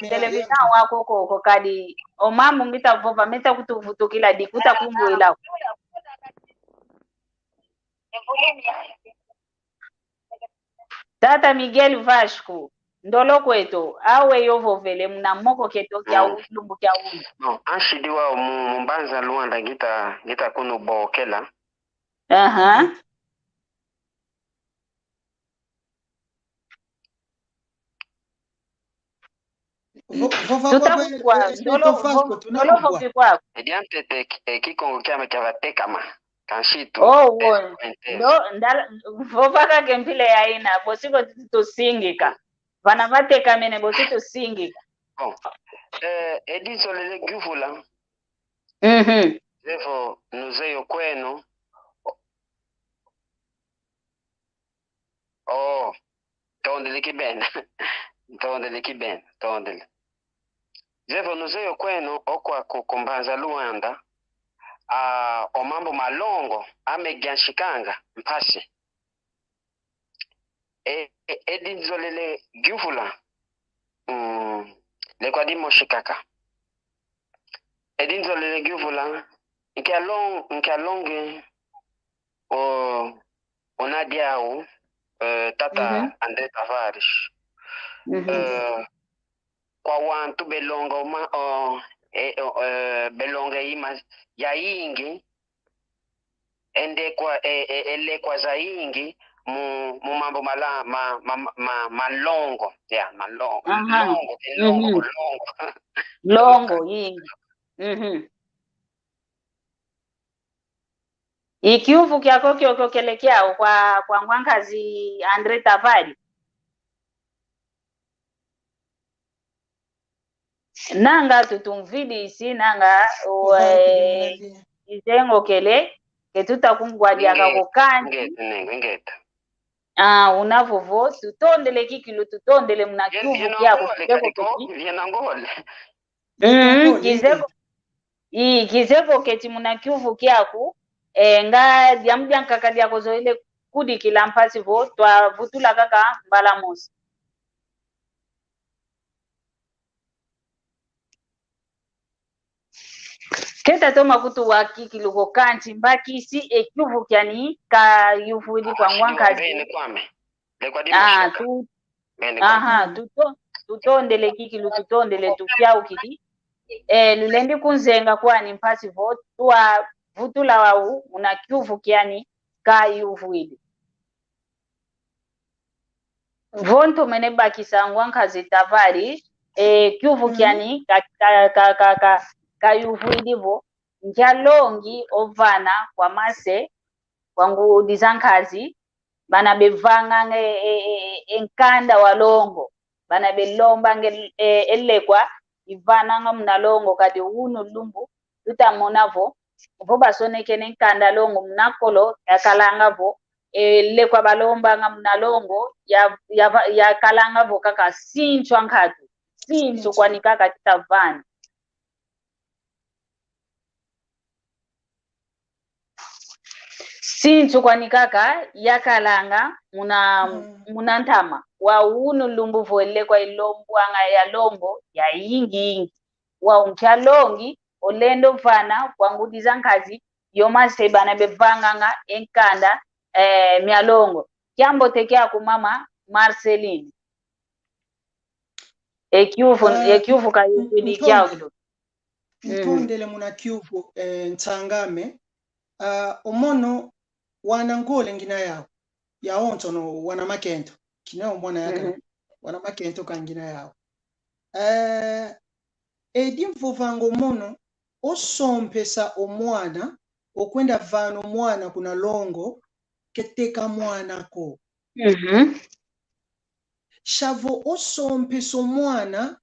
television wako koko kadi omamu ngita vova meta kutuvutukila dikuta kumbuila Tata Miguel Vasco ndolo kwetu awe yovovele muna moko keto kya ulumbu kya ulu No, anshidiwa mumbanza Luanda gita kunu bokela. Ediante Kikongo kyama kyavatekama kanshito. Vovaka kempile ya ina bosiko tusingika vana vateka mene bosito singika Ediso lele gufula Zevo nuzeyo kwenu tondele kibena Zevo nuzeyo kwenu okwa kukumbanza Luanda omambo malongo amegyanshikanga mpasi edinzolele gufula lekwa dimoshikaka edinzolele gufula nkialonge onadiao tata Andre Tavares kwa wantu belonga belonga ima ya ingi ende kwa ele kwa zaingi mu mambo malongo ya malongo longo longo yingi ikiuvu kyako kyokelekea kwa ngwankazi Andre Tafari nanga tutumvidi isi nanga izengo kele ketuta kungwadia kakokanti ngeta unavovo tutondele kikilu tutondele muna kiuvu kyako kizeko keti muna kiuvu kyako nga diamdia nkaka diako zoile kudi kila mpasi vo twa vutula kaka mbala mosi keta toma kutu waki luko kanti mbaki si ekyuvu kyani ka yuvudi kwa ngwankazi tutondele kikilu tutondele tukyau kidi lulendi kunzenga kwani mpasi vo twa vutula wau una kyuvu kyani ka yuvudi vonto mene bakisa ngwankazi Tafari kyuvu kyani ka yuvuidivo njalongi ovana kwa mase kwangu dizankazi bana bevanga enkanda walongo bana belomba elekwa ivana nga mnalongo kati unu lumbu tutamonavo vo basoneke nenkanda longo mnakolo yakalanga vo lekwa balomba nga mnalongo ya kalanga vo kaka sinchwa nkatu sinchu kwani kaka titavani sinchu kwani kaka yakalanga muna ntama wa unu lumbu voele kwa ilombu anga ya longo ya yingi wa unchalongi olendo mfana kwa ngudiza nkazi yoma sebana bevanga nga enkanda mialongo kyambo tekea kumama Marceline ekyuvu kayukudi kyao kidogo ntondele muna kyuvu ntangame omono wana ngole ngina yao yaonto no wana makento kinao mwana yaka wana makento kangina yao edi mvuvango mono osompesa omwana okwenda vana omwana kuna longo keteka mwana ko shavo osompesa omwana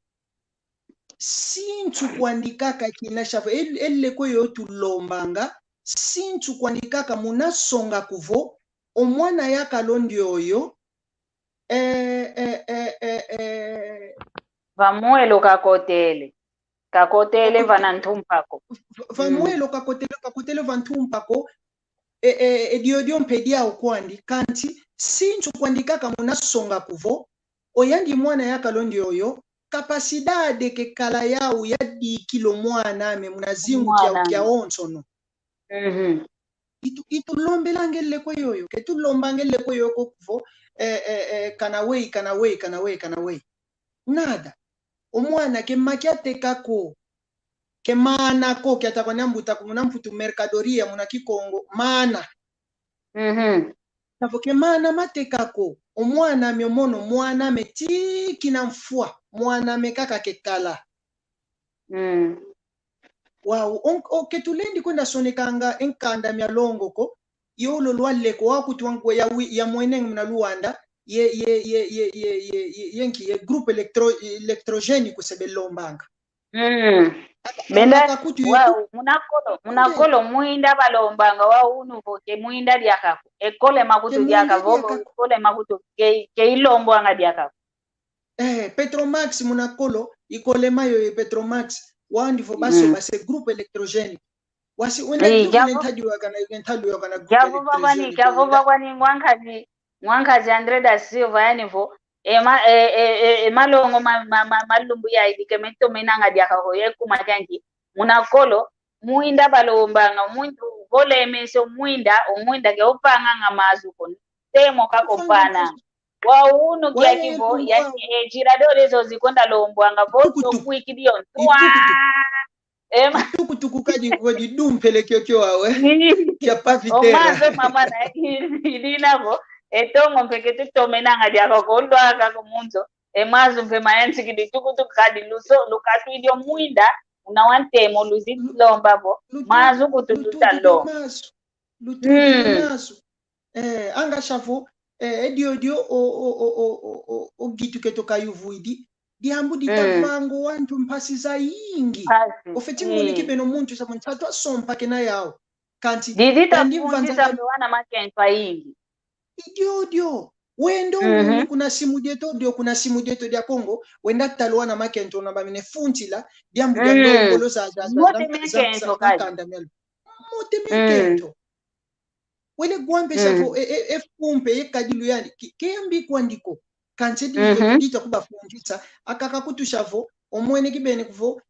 sintu kuandikaka kina shavo elle kweyo tulombanga sintu kuandikaka munasonga kuvo omwana yakalondi oyo vamuelo kakotele vanantumpako vamuelo kakotele vantumpako ediodio mpedia okwandi kanti sintu kuandikaka munasonga kuvo oyandi mwana yakalondi oyo kapasidade ke kala yau yadikilo mwana ame munazingu kya onsono itulombela ngelle kweyoyo ketulomba ngelle kweyoyo kuvo kanawei nada omwana kemakiatekako kemanako kyatakwanyambuta kumunamputu mercadoria muna Kikongo mana navo kemana matekako omwana myomono mwana metiki na mfua mwana mekaka kekala wow ketulendi kwenda sonekanga enkanda myalongo ko yolo lwaleko wakutwangu ya mweneng mna Luanda yenki ye groupe electrogène kusebelombanga benda wow munakolo muinda balombanga wa unu voke muinda diakako ekole makutu diakavo ekole makutu ke ilombo anga diakako Petromax munakolo ikole mayo Petromax wandi vo baso base groupe electrogène wasi wenda ntadiwa kana javo bakwani ngwankazi Andre da Silva yanivo malongo malumbu ya idike mento menanga diakako yekuma kanki munakolo muinda balombanga muntu vole meso muinda ke opanga ngamazuko temo kakopana wa unu kia kivo ya jiradore zo zikonda lombwanga voto kuikidio tuku kaji kwa dumpele kyo awe kia pavitera omazo mama na idinavo etongo mpeke tutomenanga diako kondwa kako munzo emazo mpe mayansi kidi tuku kadi luso lukatu idio muinda unawantemo luzilomba bo mazo kutututa lo maso anga shafu edio o gitu ketoka yuvuidi diambu ditavango wantu mpasi za yingi ofeti ngoni kibeno muntu sa mantatu asompa kena yao kanti didita fundisa mwana makentwa yingi idio wendo kuna simu dieto dia Kongo wenda talwa na makento na bamine funtila diambu dia ndongolo za kanda mel mote mekento wele gwambe shafo fumpe kadilu yani kembi kwandiko kanti dito kuba fundisa akaka kutushavo omwene kibene kuvo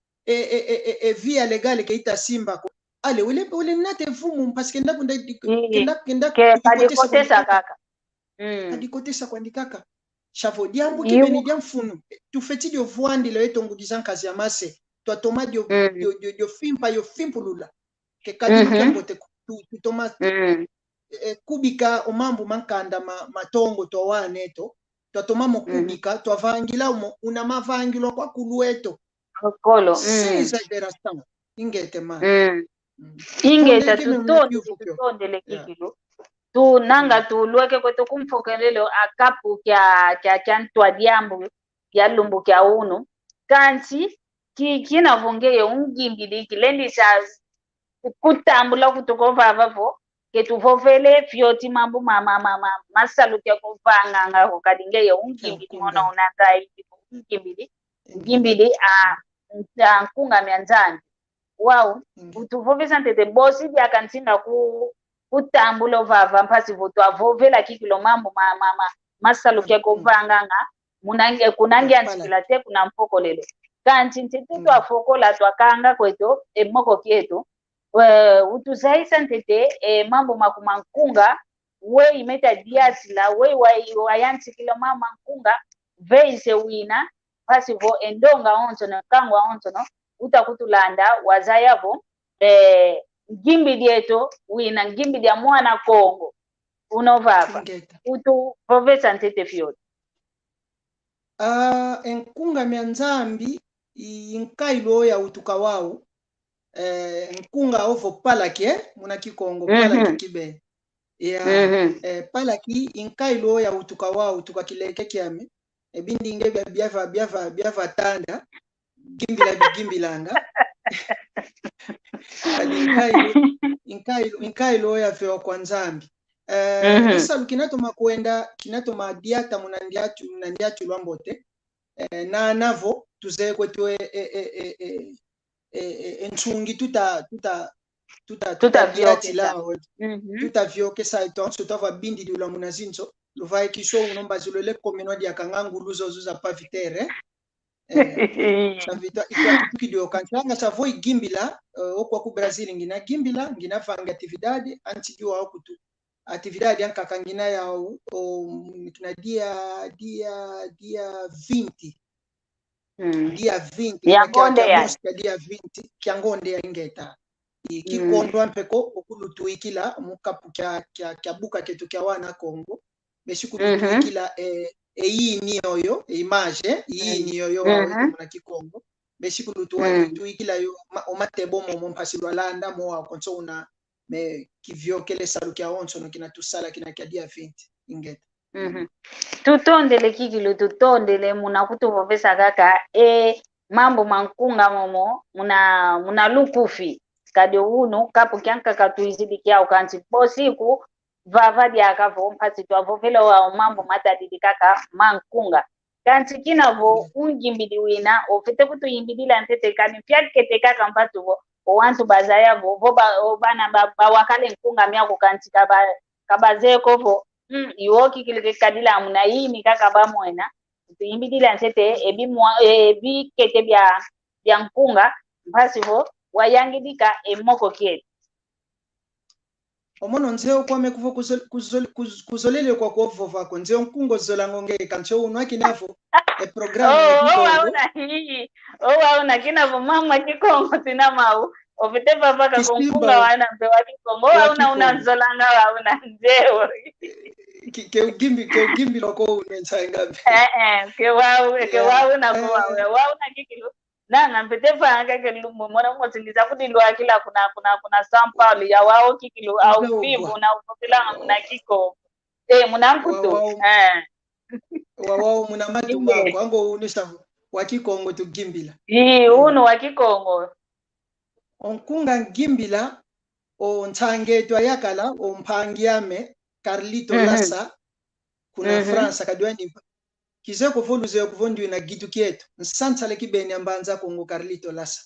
via legale keita simba ko ale wele nate vumu parce que kenda kadikotesa kaka kadikotesa kwandikaka shavo diambu kibene diamfunu tufeti dio vuandi le etongu dizankazi ya mase to toma dio fimpa yo fimpulula ke kadilu kembote tutoma kubika omambu mankanda matongo to waneto to toma mokubika to avangila una mavangilo kwa kulueto kolo exagération ingete man ingeta tutondele kikilo tu nanga tu lueke kwetu kumfokelelo akapu kya ntwa diambu kya lumbu kya uno kanti kina vongeye ungimbili kilendi sa kutambula kutukova vavo ketuvovele fyoti mambu masalu kya kuvanga ngako kadingeye ungimbili mona unangai ungimbili nkunga mianzani wow utuvovesa ntete bosi bya kantinga kutambula vava mpasi votu avovela kikilo mambo masalu kya kuvanga nga kunangi ansikilate kuna mfokolelo kanti ntete tu afokola twakanga kweto emoko kieto utuzaisa ntete mambo makumankunga we imeta diasila we wayansi kilo mama nkunga veise wina pasi vo endonga onto na kangwa onto no utakutulanda wazayavo ngimbi dieto wina ngimbi dia mwana Kongo unovava utu profesa ntete fiyote enkunga mianzambi inkailo ya utuka wao nkunga ovo palaki muna Kikongo palaki kibe ya palaki inkailo ya utuka wao utuka kileke kiame ebindinge biava tanda gimbilanga inkailo ya veo kwa nzambi esa kinatoma kwenda kinatoma diata munandiatu lwambote na navo tuze kwetu enchungi tutavyoke saito tutava bindi dula munazinzo luvai kisho unomba zulole komeno dia kangangu luzo zuza pavitere savita ikidio kanchanga savoi gimbila okwa ku Brazil ngina gimbila ngina fanga atividade antidiwa okutu atividade ankakangina yao kina dia 20 dia 20 ya dia 20 kiangonde ya ingeta ikikondwa mpeko okulutuikila mukapu kya buka ketu kya wana Kongo beshikulutuikila eyini oyo image yini yoyo na Kikongo beshikulutuikila yo omatebo mo mpasi lwalanda mo akonso una me kivyokele salu kya onso no kinatusala kina kya dia 20 ingeta tutondele kikilo tutondele muna kutuvovesa kaka mambo mankunga momo muna lukufi kade uno kapu kyanka katuizidi kyao kanti posiku vava diakavo mpasi twavovela wa mambo matadidi kaka mankunga kanti kinavo ungimbidi wina ofite kutuyimbidila ntete kani pyakete kaka mpatuvo owantu bazaya voba obana bawakale nkunga myako kanti kabazeko vo iwoki kilike kadila amuna yimi kaka bamwena tuyimbidila ntete ebi kete bya nkunga mpasi vo wayangidika emoko kietu omono nzeo kwame kuvo kuzolele kwa kuovo vako nzeo nkungo zola ngongeka ncho unwa kinafo programu ya Kikongo wauna hii wauna kina mama Kikongo sina mau ofite papa ka konkunga wana mpe wa Kikongo wauna unazolanga wauna nzeo ke ugimbi loko unensangabe ke wauna kwa wauna kikilo nanga mpete fanga ke lumbo mwana mwasingiza kuti ndo akila kuna sample ya wao kikilo au vivo na upopela muna Kikongo muna mputu wao muna matu mako ango unisha wa Kikongo tugimbila uno wa Kikongo onkunga gimbila o ntangetwa yakala o mpangiame Carlito Lassa kuna France kadwani kize kuvoluze kuvondi na gitu kietu nsantale kibeni ambanza Kongo Carlito Lassa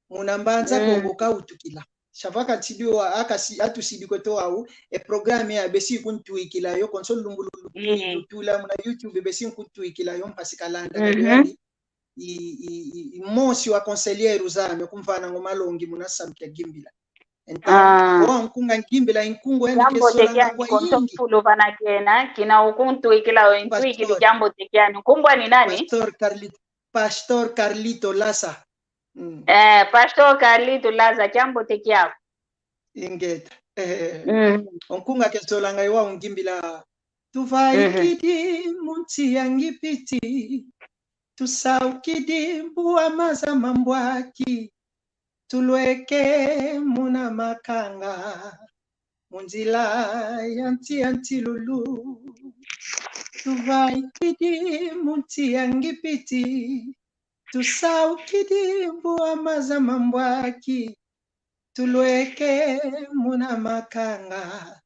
muna mbanza Kongo kautukila shavaka tidiwa akasi atusidi to au programme ya besi kuntuikila yo console lumbulu tula muna YouTube besi kuntuikila yo mpasikalanda kadwani mosi wa conseiller uzame kumfana ngomalongi muna samkia gimbila nkunga ngimbila inkungo yani kesola kwa yingi fulo bana kena kina ukuntu ikila intu ikili jambo tekiani kumbwa ni nani Pastor Carlito Lassa Pastor Carlito Lassa jambo tekiao ingeta nkunga kesola ngai wa ngimbila tuvaikidi munti yangipiti tusaukidi mbuwa maza mambwaki tulweke muna makanga munzila yanti lulu tuvaikidi munti yangipiti tusaukidi mbuwa maza mambwaki tulweke muna makanga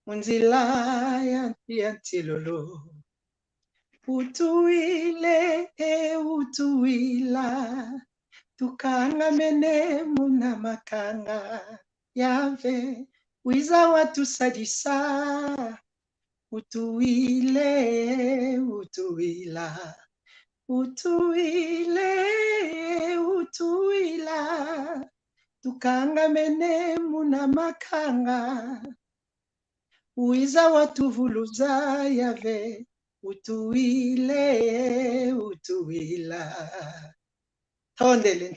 munzila yanti lulu utuile utuila tukanga mene muna makanga yave wiza watu sadisa utuile utuila tukanga mene muna makanga wiza watu vuluza yave utuila Tondele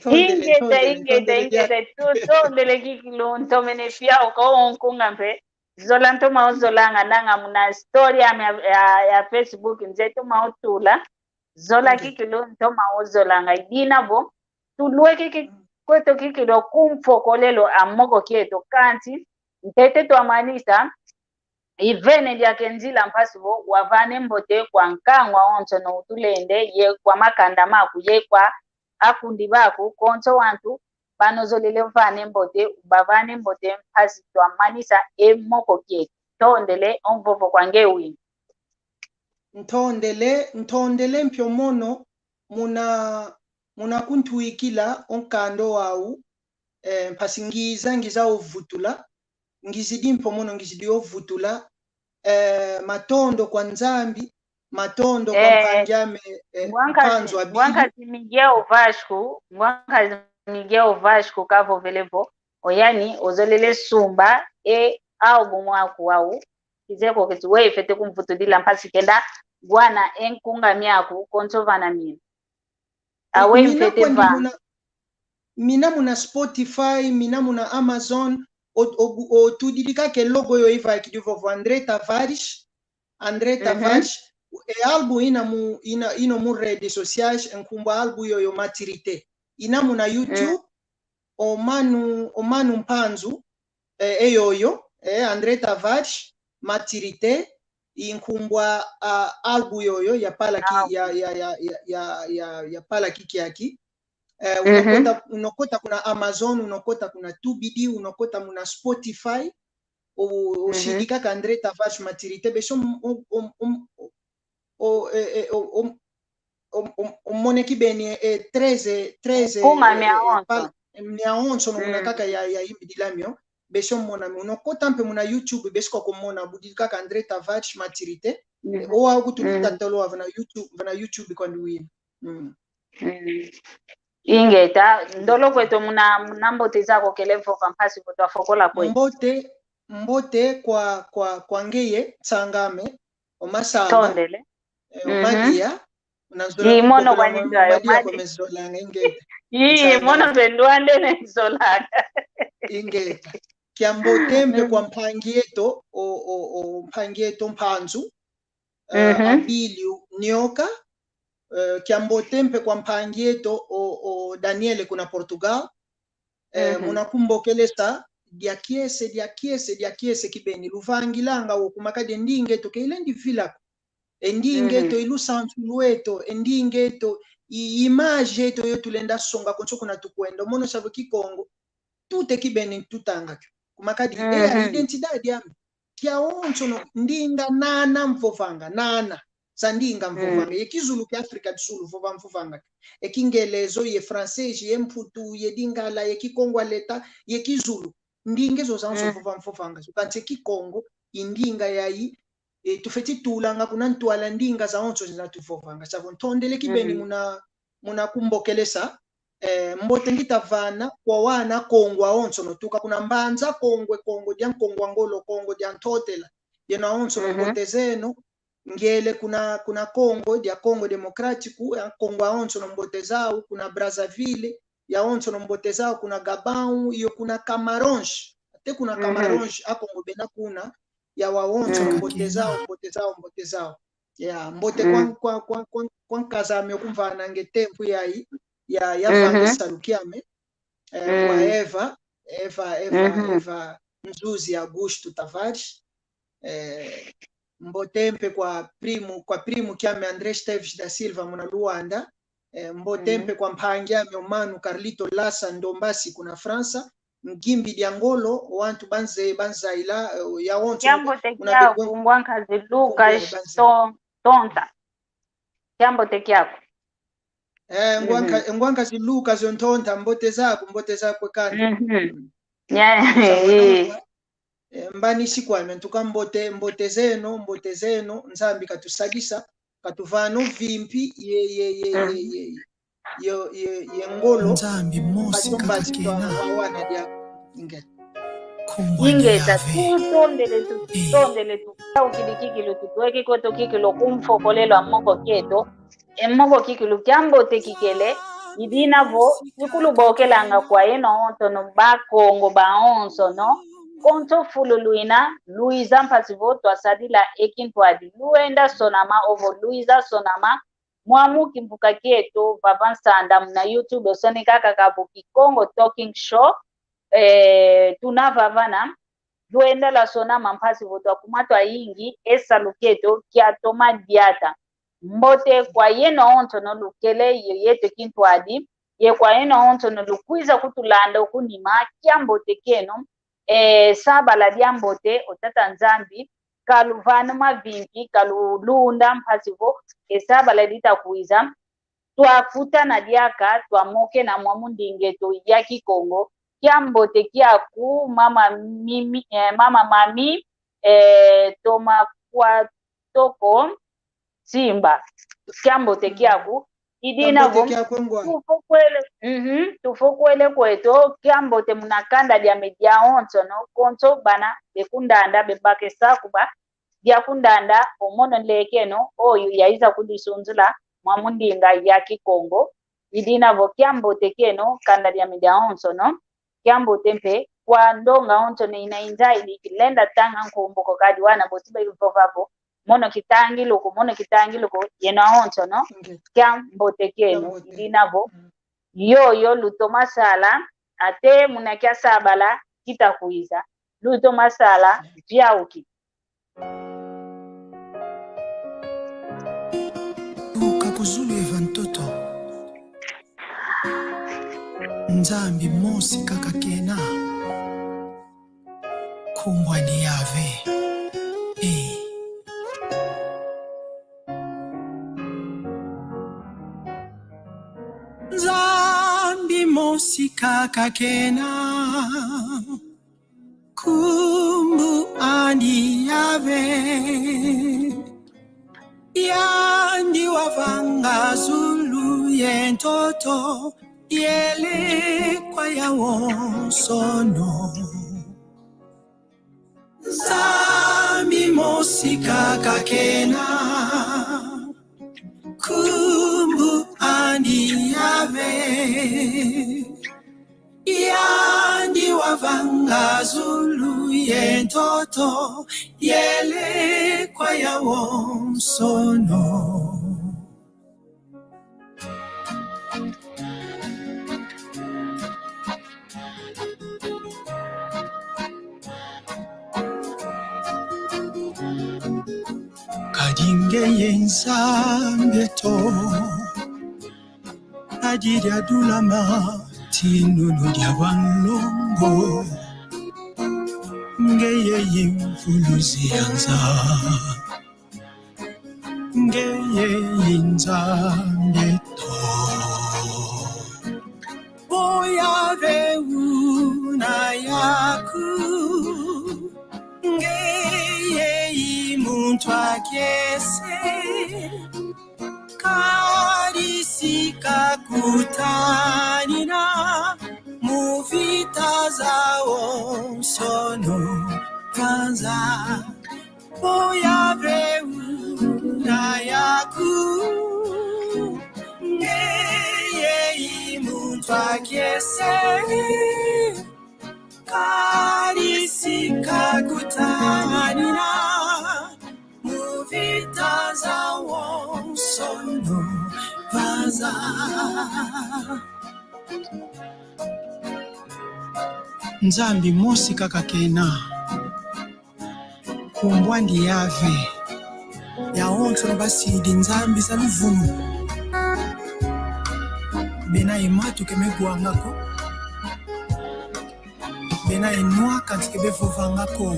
kikilo ntomene pia uko nkungambe zola ntoma ozolanga nanga muna story ya Facebook nzeto mautula zola kikilo ntoma ozolanga idina bo tulwe kweto kikilo kumfokolelo amoko kieto kanti ntete to amanisa ivene lya kenzila mpasibo wavane mbote kwa nkangwa onto no utulende ye kwa makanda maku ye kwa akundi baku konto wantu banozolele mfane mbote bavane mbote mpasi to amanisa moko kieto tondele onvovo kwange wini ntondele mpyo mono muna kuntuikila onkando wau mpasi ngiza ovutula ngizidi mpyo mono ngizidi ovutula matondo kwa nzambi matondo kwa mpangiame mpanzo abili mwankazi Miguel Vasco kavo velevo oyani ozolele sumba album wako wau kizeko kiti we fete kumvutulila mpasi kenda bwana enkunga miaku kontovana mina awe mfete va mina muna Spotify mina muna Amazon o tudilika ke logo yo iva kidivo Andre Tavares album ina mu redes sociais enkumba album yo maturité ina muna YouTube o manu mpanzu eyoyo Andre Tavares maturité inkumbwa album yoyo ya pala ki ya pala kikiaki unokota kuna Amazon unokota kuna 2BD unokota muna Spotify ushidika ka Andre Tavares maturité beso moneki beni 13 miaonso no munakaka ya imbidilamio beso mona unokota mpe muna YouTube besko komona budika ka Andre Tavares maturité o akututa tolo vana YouTube kwa nduwina ingeta ndolo kwetu muna mbote zako kelevo kampasi kwetu afokola kwetu mbote kwa ngeye tsangame omasamba tondele omadia imono kwa ningayo madia kwa mezola ngeta imono pendwande nezola ingeta kia mbote mpe kwa mpangieto o mpangieto mpanzu abili nyoka kia mbote mpe kwa mpangieto o Daniele kuna Portugal munakumbokelesa dia kiese kibeni luvangilanga wokumakade ndingeto keile ndivila endingeto ilusantu lueto endingeto image eto yotulenda songa konso kuna tukwenda mono savo Kikongo tute kibeni tutanga kumakadi identidade yami kia onso no ndinga nana mfovanga nana sandinga mfovanga yekizulu ki Afrika tsulu vova mfovanga ekingelezo ye francais ye mputu ye dingala ye Kikongo leta ye kizulu ndinge zo zanso vova mfovanga kanse Kikongo indinga yayi tufeti tulanga kuna ntwala ndinga za onso zinatuvovanga savo ntondele kibeni muna kumbokelesa mbote ngitavana kwa wana Kongo onso notuka kuna mbanza Kongo dia Kongo ngolo Kongo dia ntotela yena onso mbote zeno ngele kuna Kongo dia Kongo Democratico ya Kongo onso mbote zao kuna Brazzaville ya onso mbote zao kuna Gabon iyo kuna Camaronge ate kuna Camaronge akongo bena kuna ya waonso mbote zao ya mbote kwa kazame okumvana ngetempu yayi ya Vanessa Lukiame kwa Eva Mzuzi Augusto Tavares mbotempe kwa primo kiame André Esteves da Silva muna Luanda mbotempe kwa mpangiame Omanu Carlito Lassa Ndombasi kuna Fransa ngimbi diangolo wantu banzaila ya onto Kiambo tekia kungwanka ziluka tonta Kiambo tekia ngwanka ziluka zontonta mbote zako kana mbani sikwame ntuka mbote zeno nzambi katusagisa katuvano vimpi ye ngolo nzambi mosi kakena wana dia ingeta tondele tu ukilikikilo tutuweki koto kikilo kumfokolelo amoko keto emoko kikilo kiambo tekikele idina vo ikulubokelanga kwa eno onto no bakongo baonso no konto fululuina Luisa mpasivo twasadila ekintwadi luenda sonama ovo Luisa sonama mwamu kimpuka keto vapansanda mna YouTube sonikaka kabu Kikongo Talking Show tunavavana luenda la sonama mpasivo twakumatwa ingi esa luketo kia toma diata mbote kwa yeno onto no lukele yete kintwadi ye kwa yeno onto no lukwiza kutulanda okunima kia mbote keno saba la diambote otata nzambi kaluvana mavimpi kalulunda mpasivo saba la dita kuiza twafuta na diaka twamoke na mwamundingeto ya Kikongo kiambote kiaku mama mami toma kwa toko simba kiambote kiaku idina vo tufokwele kweto kiambote munakanda dia media onto no konto bana bekundanda bebake sakuba dia kundanda omono lekeno oyu yaiza kudisunzula mwamundinga ya Kikongo idina vo kiambote keno kanda dia media onto no kiambote mpe kwa ndonga onto ne inainjai kilenda tanga nkumboko kadi wana botiba iluvovavo mono kitangi loko yena onto no kiambote keno idinavo yoyo luto masala ate munakia sabala kitakuiza luto masala vyauki ukakuzulu eva ntoto nzambi mosi kaka kena kumbwani yave nzambi mosi kaka kena kumbu andi yave yandi wavanga zulu yentoto yele kwa ya wonsono Nzambi mosika kakena kumbu andi yave yandi wavanga zulu yentoto yele kwa ya wonsono kadinge yensambeto adirya dulama tinunu dia banlongo ngeye yimfuluzi yanza ngeye yinzambeto boya veuna yaku ngeye yimuntu akese karisika kutanina muvita zao sono kanza boya veuna yaku ngeye yimuntu akese karisika kutanina muvita zao sono vaza Nzambi mosi kaka kena kumbwandi yave ya onto na basidi nzambi za luvumu bena imatu kemegwangako bena enwa kantike bevuvangako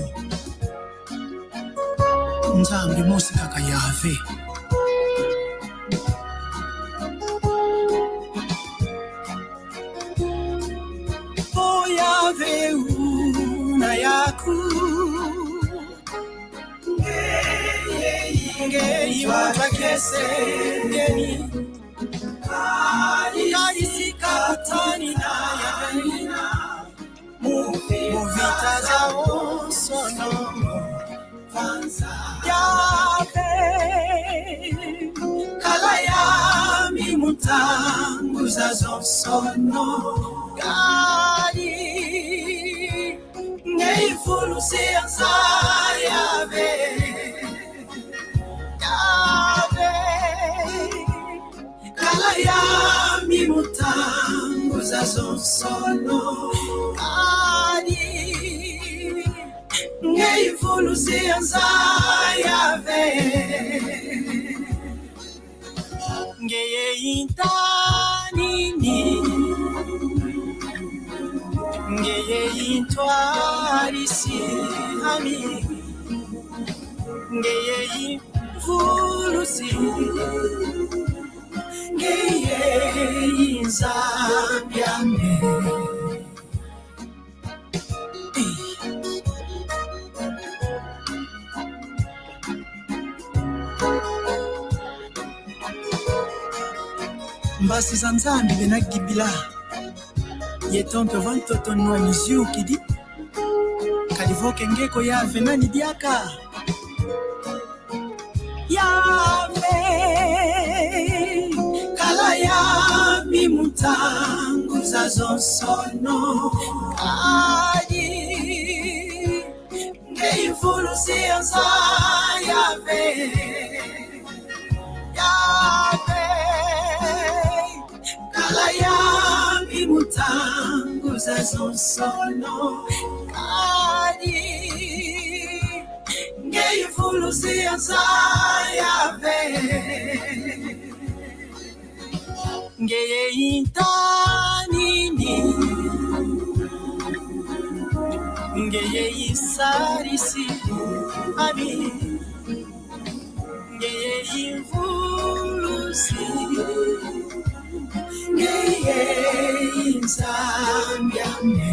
Nzambi mosi kaka yave yave una yaku ngei watakese ngeni karisika tani na yavenina muvita zao sono yave kala yami mutangu zazo sono Kadi ngei fulu sianza yave kala yami mutangu zazo sono Kadi ngei fulu sianza yave ngeye intanini ngeye intwarisi ami ngeye imvulusi ngeye inzambyame mbasi za nzambi benagibila yetonto vantoto nwa niziu kidi kalivoke ngeko yave nani diaka yave kala yami mutangu zazo sono kadi ngeifulu sianza yave kala yami mutangu zazo sono kadi ngeifulu sianza yave ngeye intanini ngeye isarisi ami ngeye imvulusi ngeye inzambyame